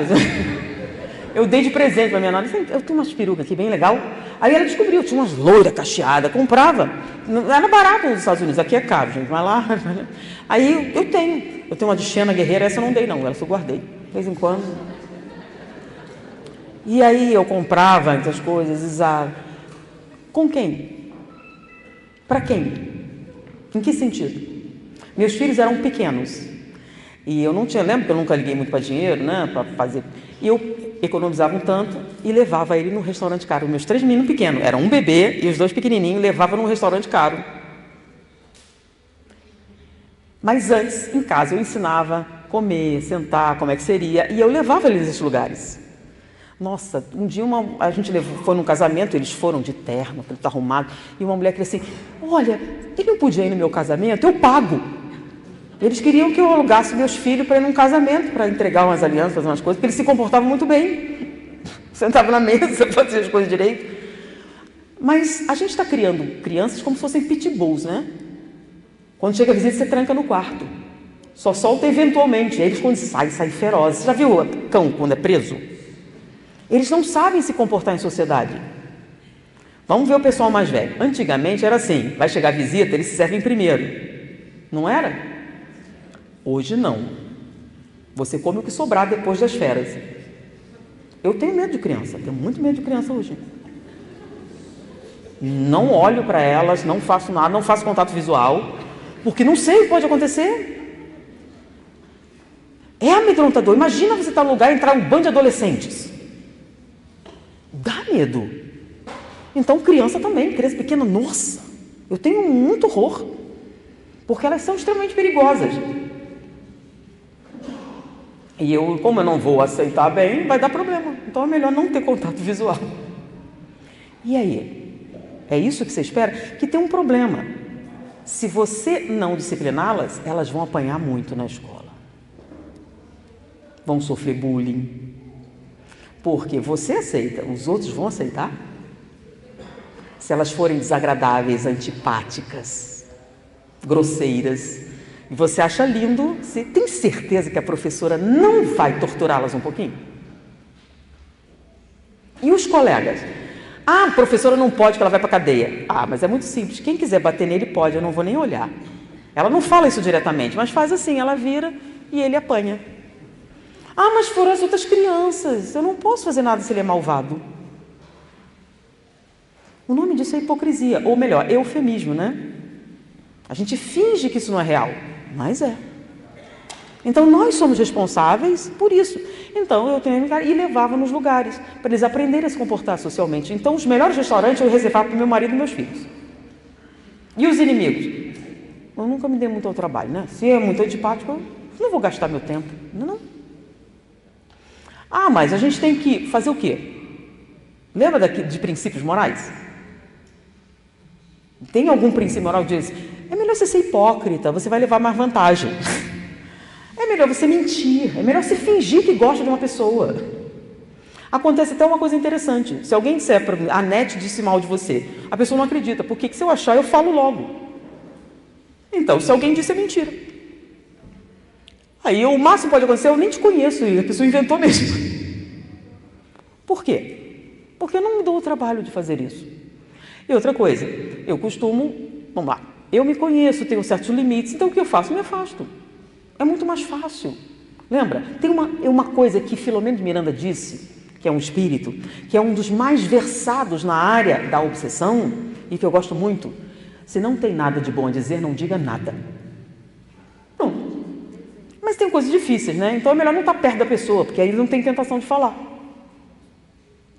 Eu dei de presente para minha nora, eu tenho umas perucas aqui bem legal. Aí ela descobriu, tinha umas loiras cacheadas, comprava. Era barato nos Estados Unidos, aqui é caro, gente, vai lá. Aí eu tenho uma de Xena Guerreira, essa eu não dei não, essa eu guardei, de vez em quando. E aí eu comprava essas coisas, usava. Com quem? Para quem? Em que sentido? Meus filhos eram pequenos. E eu não tinha, lembro que eu nunca liguei muito para dinheiro, né, para fazer. E eu economizava um tanto e levava ele num restaurante caro. Meus 3 meninos pequenos, era um bebê e os 2 pequenininhos, levava num restaurante caro. Mas antes, em casa, eu ensinava a comer, sentar, como é que seria, e eu levava eles nesses lugares. Nossa, um dia a gente foi num casamento, eles foram de terno, tudo arrumado, e uma mulher queria assim, olha, ele não podia ir no meu casamento? Eu pago. Eles queriam que eu alugasse meus filhos para ir num casamento, para entregar umas alianças, fazer umas coisas, porque eles se comportavam muito bem. Sentavam na mesa, faziam as coisas direito. Mas a gente está criando crianças como se fossem pitbulls, né? Quando chega a visita, você tranca no quarto. Só solta eventualmente. Aí eles, quando saem ferozes. Você já viu o cão quando é preso? Eles não sabem se comportar em sociedade. Vamos ver o pessoal mais velho. Antigamente era assim, vai chegar a visita, eles se servem primeiro. Não era? Hoje não. Você come o que sobrar depois das férias. Eu tenho medo de criança, tenho muito medo de criança hoje. Não olho para elas, não faço nada, não faço contato visual, porque não sei o que pode acontecer. É amedrontador. Imagina você estar no lugar e entrar um bando de adolescentes. Dá medo. Então criança também, criança pequena, nossa, eu tenho muito horror, porque elas são extremamente perigosas. E eu, como eu não vou aceitar bem, vai dar problema. Então é melhor não ter contato visual. E aí? É isso que você espera? Que tem um problema. Se você não discipliná-las, elas vão apanhar muito na escola. Vão sofrer bullying. Porque você aceita, os outros vão aceitar? Se elas forem desagradáveis, antipáticas, grosseiras, e você acha lindo, você tem certeza que a professora não vai torturá-las um pouquinho? E os colegas? Ah, a professora não pode, que ela vai para a cadeia. Ah, mas é muito simples, quem quiser bater nele pode, eu não vou nem olhar. Ela não fala isso diretamente, mas faz assim, ela vira e ele apanha. Ah, mas foram as outras crianças, eu não posso fazer nada se ele é malvado. O nome disso é hipocrisia, ou melhor, eufemismo, né? A gente finge que isso não é real, mas é. Então nós somos responsáveis por isso. Então eu tenho que ir e levava nos lugares, para eles aprenderem a se comportar socialmente. Então os melhores restaurantes eu reservava para o meu marido e meus filhos. E os inimigos? Eu nunca me dei muito ao trabalho, né? Se é muito antipático, eu não vou gastar meu tempo. Não. Ah, mas a gente tem que fazer o quê? Lembra de princípios morais? Tem algum princípio moral que diz, é melhor você ser hipócrita, você vai levar mais vantagem. É melhor você mentir, é melhor você fingir que gosta de uma pessoa. Acontece até uma coisa interessante. Se alguém disser para mim, a NET disse mal de você, a pessoa não acredita, porque se eu achar, eu falo logo. Então, se alguém disse, é mentira. Aí o máximo pode acontecer, eu nem te conheço, e a pessoa inventou mesmo. Por quê? Porque eu não me dou o trabalho de fazer isso. E outra coisa, eu costumo, vamos lá, eu me conheço, tenho certos limites, então o que eu faço? Me afasto. É muito mais fácil. Lembra? Tem uma coisa que Filomeno de Miranda disse, que é um espírito, que é um dos mais versados na área da obsessão, e que eu gosto muito. Se não tem nada de bom a dizer, não diga nada. Não. Mas tem coisas difíceis, né? Então é melhor não estar perto da pessoa, porque aí não tem tentação de falar.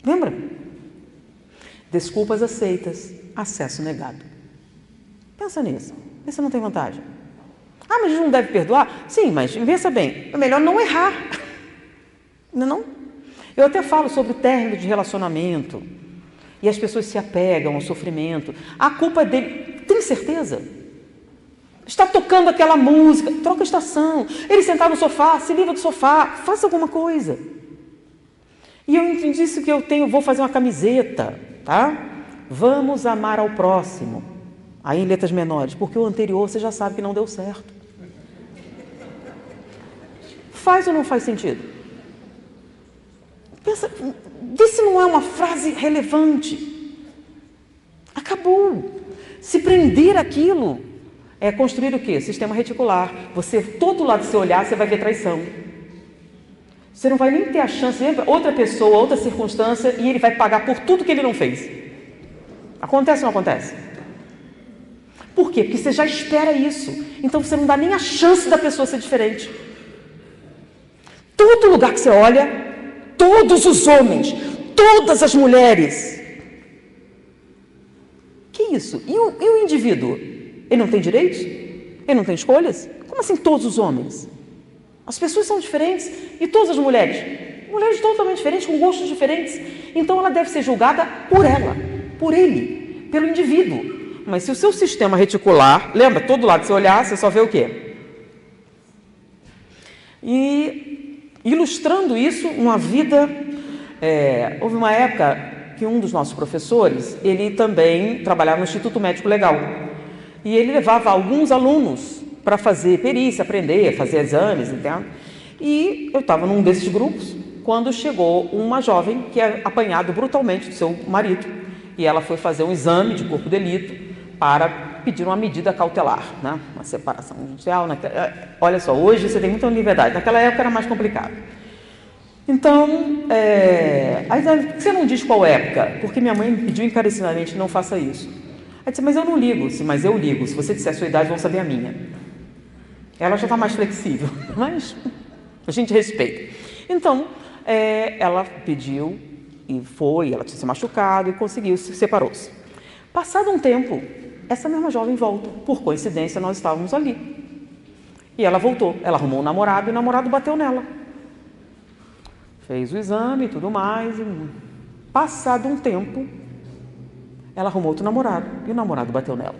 Lembra? Desculpas aceitas, acesso negado. Pensa nisso. Vê se não tem vantagem. Ah, mas a gente não deve perdoar? Sim, mas pensa bem, é melhor não errar. Não? Eu até falo sobre o término de relacionamento. E as pessoas se apegam ao sofrimento. A culpa é dele. Tem certeza? Está tocando aquela música, troca a estação. Ele sentar no sofá, se livra do sofá, faça alguma coisa. E eu disse que vou fazer uma camiseta, tá? Vamos amar ao próximo. Aí em letras menores, porque o anterior você já sabe que não deu certo. Faz ou não faz sentido? Pensa, vê se não é uma frase relevante. Acabou. Se prender aquilo é construir o quê? Sistema reticular. Você, todo lado que você olhar, você vai ver traição. Você não vai nem ter a chance, lembra? Outra pessoa, outra circunstância, e ele vai pagar por tudo que ele não fez. Acontece ou não acontece? Por quê? Porque você já espera isso. Então você não dá nem a chance da pessoa ser diferente. Todo lugar que você olha, todos os homens, todas as mulheres. Que isso? E o indivíduo? Ele não tem direitos? Ele não tem escolhas? Como assim todos os homens? As pessoas são diferentes e todas as mulheres? Mulheres totalmente diferentes, com gostos diferentes. Então ela deve ser julgada por ela, por ele, pelo indivíduo. Mas se o seu sistema reticular, lembra, todo lado que você olhar, você só vê o quê? E ilustrando isso, uma vida... houve uma época que um dos nossos professores, ele também trabalhava no Instituto Médico Legal. E ele levava alguns alunos para fazer perícia, aprender, fazer exames, entendeu? E eu estava num desses grupos, quando chegou uma jovem que é apanhada brutalmente do seu marido, e ela foi fazer um exame de corpo de delito para pedir uma medida cautelar, né? Uma separação judicial. Olha só, hoje você tem muita liberdade, naquela época era mais complicado. Então, aí você não diz qual época, porque minha mãe me pediu encarecidamente que não faça isso. Aí disse, mas eu não ligo. Mas eu ligo, se você disser a sua idade, vão saber a minha. Ela já está mais flexível, mas a gente respeita. Então, ela pediu e foi, ela tinha se machucado e conseguiu, separou-se. Passado um tempo, essa mesma jovem volta. Por coincidência, nós estávamos ali. E ela voltou. Ela arrumou um namorado e o namorado bateu nela. Fez o exame e tudo mais. E... Passado um tempo, ela arrumou outro namorado e o namorado bateu nela.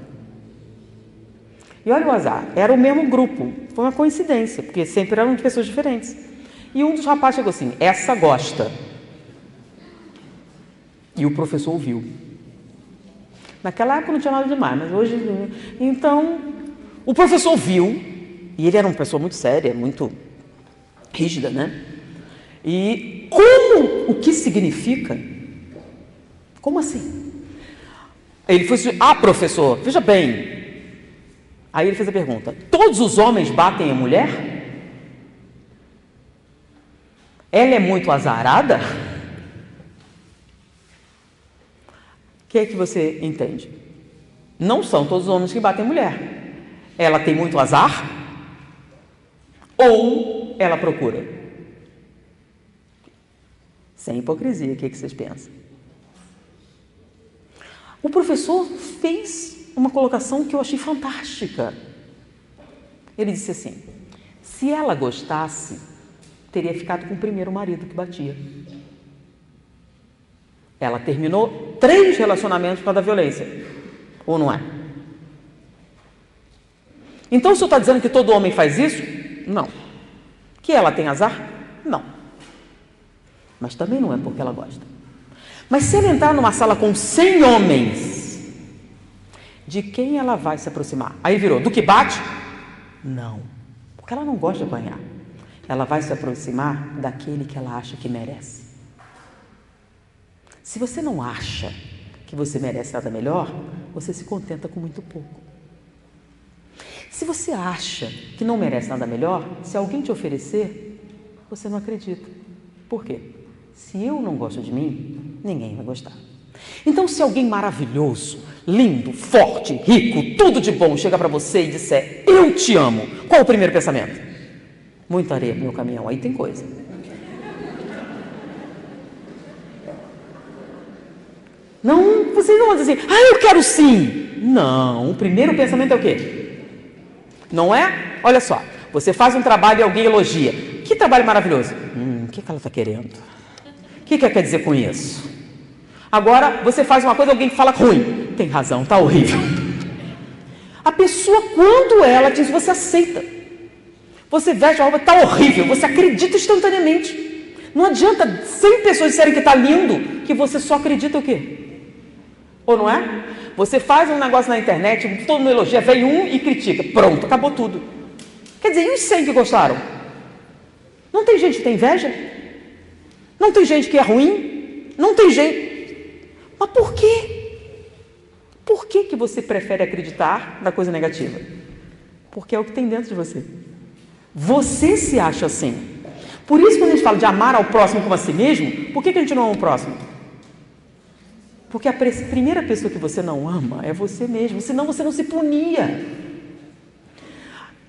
E olha o azar, era o mesmo grupo. Foi uma coincidência, porque sempre eram de pessoas diferentes. E um dos rapazes chegou assim, essa gosta. E o professor ouviu. Naquela época não tinha nada demais, mas hoje... Então, o professor ouviu, e ele era uma pessoa muito séria, muito rígida, né? E como? O que significa? Como assim? Ele foi assim, professor, veja bem. Aí ele fez a pergunta, todos os homens batem a mulher? Ela é muito azarada? O que é que você entende? Não são todos os homens que batem mulher. Ela tem muito azar? Ou ela procura? Sem hipocrisia, o que é que vocês pensam? O professor fez uma colocação que eu achei fantástica. Ele disse assim, se ela gostasse, teria ficado com o primeiro marido que batia. Ela terminou 3 relacionamentos por causa da violência. Ou não é? Então o senhor está dizendo que todo homem faz isso? Não. Que ela tem azar? Não. Mas também não é porque ela gosta. Mas se ela entrar numa sala com 100 homens, de quem ela vai se aproximar? Aí virou, do que bate? Não. Porque ela não gosta de apanhar. Ela vai se aproximar daquele que ela acha que merece. Se você não acha que você merece nada melhor, você se contenta com muito pouco. Se você acha que não merece nada melhor, se alguém te oferecer, você não acredita. Por quê? Se eu não gosto de mim, ninguém vai gostar. Então, se alguém maravilhoso, lindo, forte, rico, tudo de bom, chega para você e disser, eu te amo, qual é o primeiro pensamento? Muita areia pro meu caminhão, aí tem coisa. Não, vocês não vão dizer assim, eu quero sim. Não, o primeiro pensamento é o quê? Não é? Olha só, você faz um trabalho e alguém elogia. Que trabalho maravilhoso. O que ela está querendo? O que ela quer dizer com isso? Agora, você faz uma coisa e alguém fala ruim. Tem razão, tá horrível. A pessoa, quando ela diz, você aceita. Você veste a roupa, tá horrível. Você acredita instantaneamente. Não adianta 100 pessoas disserem que tá lindo, que você só acredita o quê? Ou não é? Você faz um negócio na internet, todo mundo elogia, vem um e critica. Pronto, acabou tudo. Quer dizer, e os 100 que gostaram? tem gente que tem inveja? Não tem gente que é ruim? Não tem gente... Mas por quê? Por que que você prefere acreditar na coisa negativa? Porque é o que tem dentro de você. Você se acha assim. Por isso, quando a gente fala de amar ao próximo como a si mesmo, por que que a gente não ama o próximo? Porque a primeira pessoa que você não ama é você mesmo, senão você não se punia.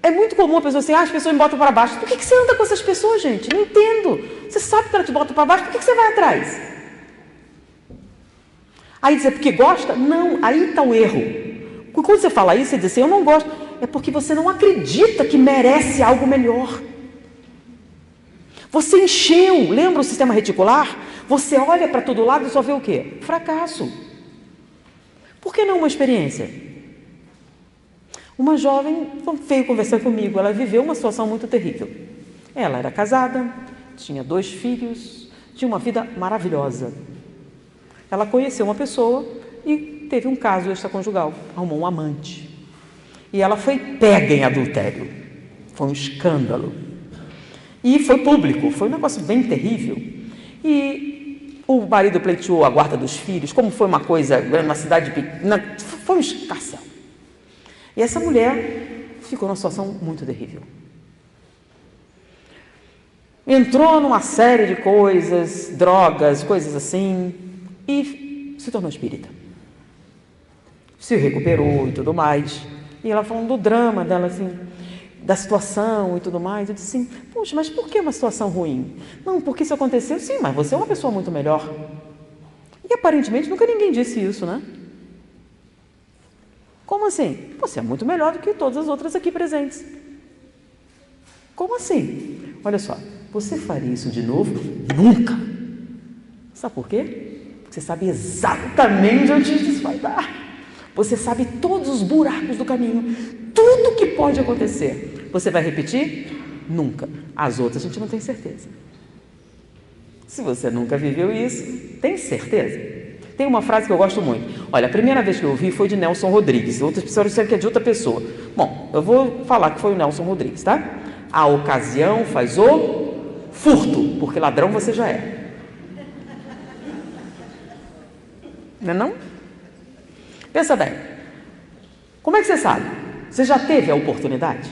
É muito comum a pessoa assim, as pessoas me botam para baixo. Por que que você anda com essas pessoas, gente? Não entendo. Você sabe que ela te bota para baixo, por que que você vai atrás? Aí dizer, porque gosta? Não, aí está o erro. Porque quando você fala isso, você diz assim, eu não gosto. É porque você não acredita que merece algo melhor. Você encheu, lembra o sistema reticular? Você olha para todo lado e só vê o quê? Fracasso. Por que não uma experiência? Uma jovem veio conversar comigo, ela viveu uma situação muito terrível. Ela era casada, tinha 2 filhos, tinha uma vida maravilhosa. Ela conheceu uma pessoa e teve um caso extraconjugal, arrumou um amante. E ela foi pega em adultério. Foi um escândalo. E foi público, foi um negócio bem terrível. E o marido pleiteou a guarda dos filhos, como foi uma coisa, uma cidade pequena, foi um escarcel. E essa mulher ficou numa situação muito terrível. Entrou numa série de coisas, drogas, coisas assim, e se tornou espírita. Se recuperou e tudo mais. E ela falando do drama dela, assim, da situação e tudo mais. Eu disse assim, poxa, mas por que uma situação ruim? Não, porque isso aconteceu, sim, mas você é uma pessoa muito melhor. E aparentemente nunca ninguém disse isso, né? Como assim? Você é muito melhor do que todas as outras aqui presentes. Como assim? Olha só, você faria isso de novo? Nunca! Sabe por quê? Porque você sabe exatamente onde isso vai dar. Você sabe todos os buracos do caminho, tudo que pode acontecer. Você vai repetir? Nunca. As outras a gente não tem certeza. Se você nunca viveu isso, tem certeza? Tem uma frase que eu gosto muito. Olha, a primeira vez que eu ouvi foi de Nelson Rodrigues. Outras pessoas disseram que é de outra pessoa. Bom, eu vou falar que foi o Nelson Rodrigues, tá? A ocasião faz o furto, porque ladrão você já é. Não é não? Pensa bem. Como é que você sabe? Você já teve a oportunidade?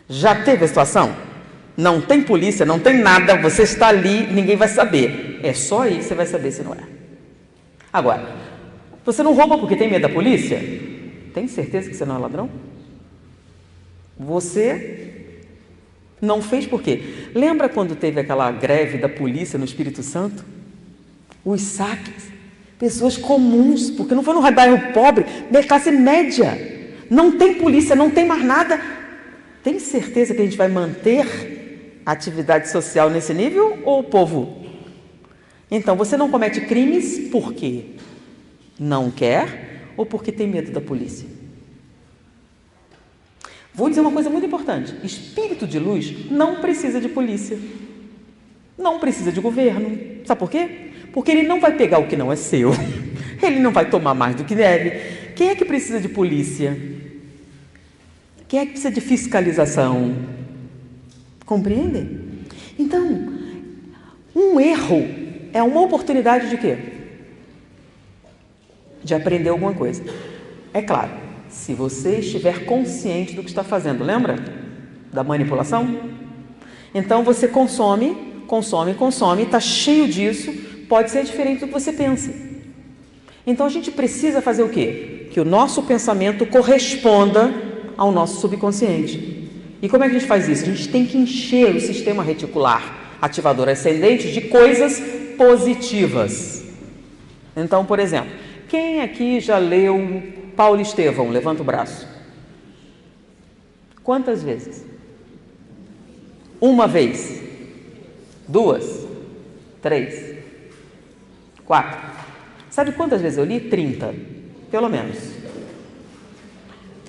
Já teve a situação? Não tem polícia, não tem nada, você está ali, ninguém vai saber. É só aí que você vai saber se não é. Agora, você não rouba porque tem medo da polícia? Tem certeza que você não é ladrão? Você não fez por quê? Lembra quando teve aquela greve da polícia no Espírito Santo? Os saques, pessoas comuns, porque não foi no bairro pobre, da classe média. Não tem polícia, não tem mais nada. Tem certeza que a gente vai manter a atividade social nesse nível ou o povo? Então, você não comete crimes porque não quer ou porque tem medo da polícia? Vou dizer uma coisa muito importante. Espírito de luz não precisa de polícia. Não precisa de governo. Sabe por quê? Porque ele não vai pegar o que não é seu. Ele não vai tomar mais do que deve. Quem é que precisa de polícia? Quem é que precisa de fiscalização? Compreendem? Então, um erro é uma oportunidade de quê? De aprender alguma coisa. É claro, se você estiver consciente do que está fazendo, lembra? Da manipulação? Então você consome, está cheio disso, pode ser diferente do que você pensa. Então a gente precisa fazer o quê? Que o nosso pensamento corresponda ao nosso subconsciente. E como é que a gente faz isso? A gente tem que encher o sistema reticular ativador ascendente de coisas positivas. Então, por exemplo, quem aqui já leu Paulo Estevão? Levanta o braço. Quantas vezes? Uma vez? 2? 3? 4? Sabe quantas vezes eu li? 30, pelo menos.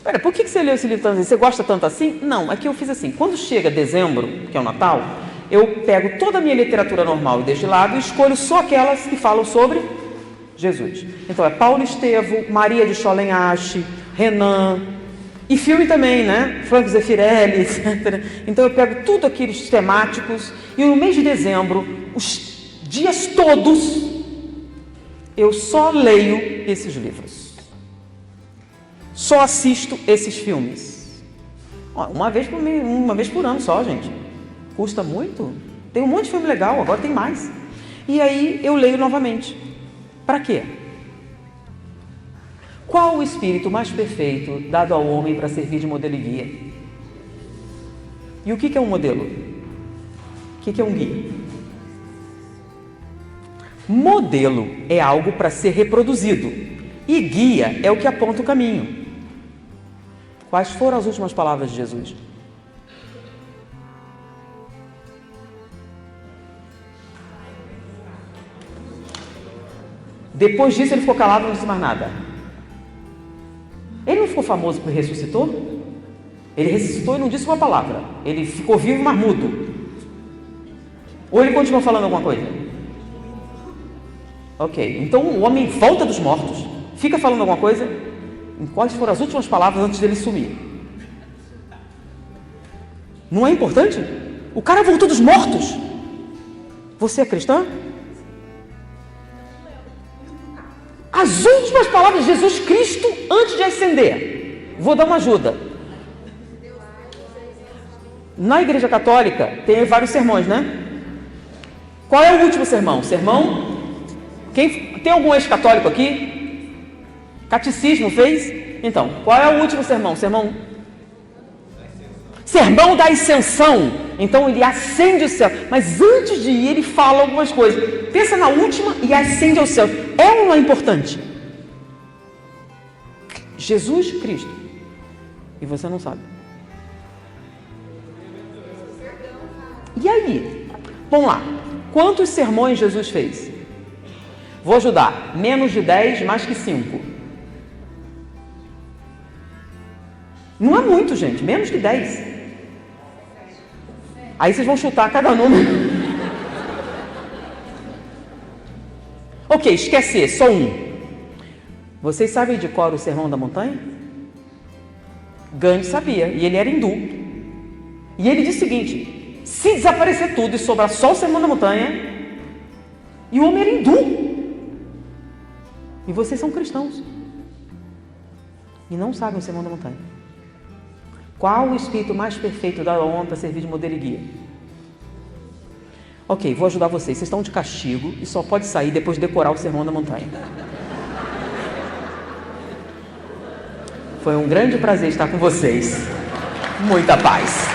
Pera, por que você leu esse livro tantas vezes? Você gosta tanto assim? Não, é que eu fiz assim, quando chega dezembro, que é o Natal, eu pego toda a minha literatura normal e deixo de lado e escolho só aquelas que falam sobre Jesus. Então é Paulo Estevão, Maria de Schoening-Ache, Renan, E filme também, né? Franco Zeffirelli, etc. Então eu pego tudo aqueles temáticos e no mês de dezembro, os dias todos, eu só leio esses livros. Só assisto esses filmes. Uma vez por ano só, gente. Custa muito. Tem um monte de filme legal, agora tem mais. E aí eu leio novamente. Para quê? Qual o espírito mais perfeito dado ao homem para servir de modelo e guia? E o que é um modelo? O que é um guia? Modelo é algo para ser reproduzido e guia é o que aponta o caminho. Quais foram as últimas palavras de Jesus? Depois disso ele ficou calado e não disse mais nada. Ele não ficou famoso porque ressuscitou? Ele ressuscitou e não disse uma palavra. Ele ficou vivo, mas mudo. Ou ele continuou falando alguma coisa? Ok, então o homem volta dos mortos, fica falando alguma coisa. Quais foram as últimas palavras antes dele sumir? Não é importante? O cara voltou dos mortos. Você é cristã? As últimas palavras de Jesus Cristo antes de ascender. Vou dar uma ajuda. Na Igreja Católica tem vários sermões, né? Qual é o último sermão? Quem tem algum ex-católico aqui? Catecismo fez? Então, qual é o último sermão? Sermão da Ascensão. Então ele ascende ao céu. Mas antes de ir, ele fala algumas coisas. Pensa na última e ascende ao céu. É ou não é importante? Jesus Cristo. E você não sabe. E aí? Vamos lá. Quantos sermões Jesus fez? Vou ajudar. Menos de 10, mais que 5. Não é muito, gente. Menos que 10. Aí vocês vão chutar cada número. Ok, esquecer, só um. Vocês sabem de cor o Sermão da Montanha? Gandhi sabia, e ele era hindu. E ele disse o seguinte: se desaparecer tudo e sobrar só o Sermão da Montanha, e o homem era hindu, e vocês são cristãos, e não sabem o Sermão da Montanha. Qual o espírito mais perfeito da homem para servir de modelo e guia? Ok, vou ajudar vocês. Vocês estão de castigo e só pode sair depois de decorar o Sermão da Montanha. Foi um grande prazer estar com vocês. Muita paz.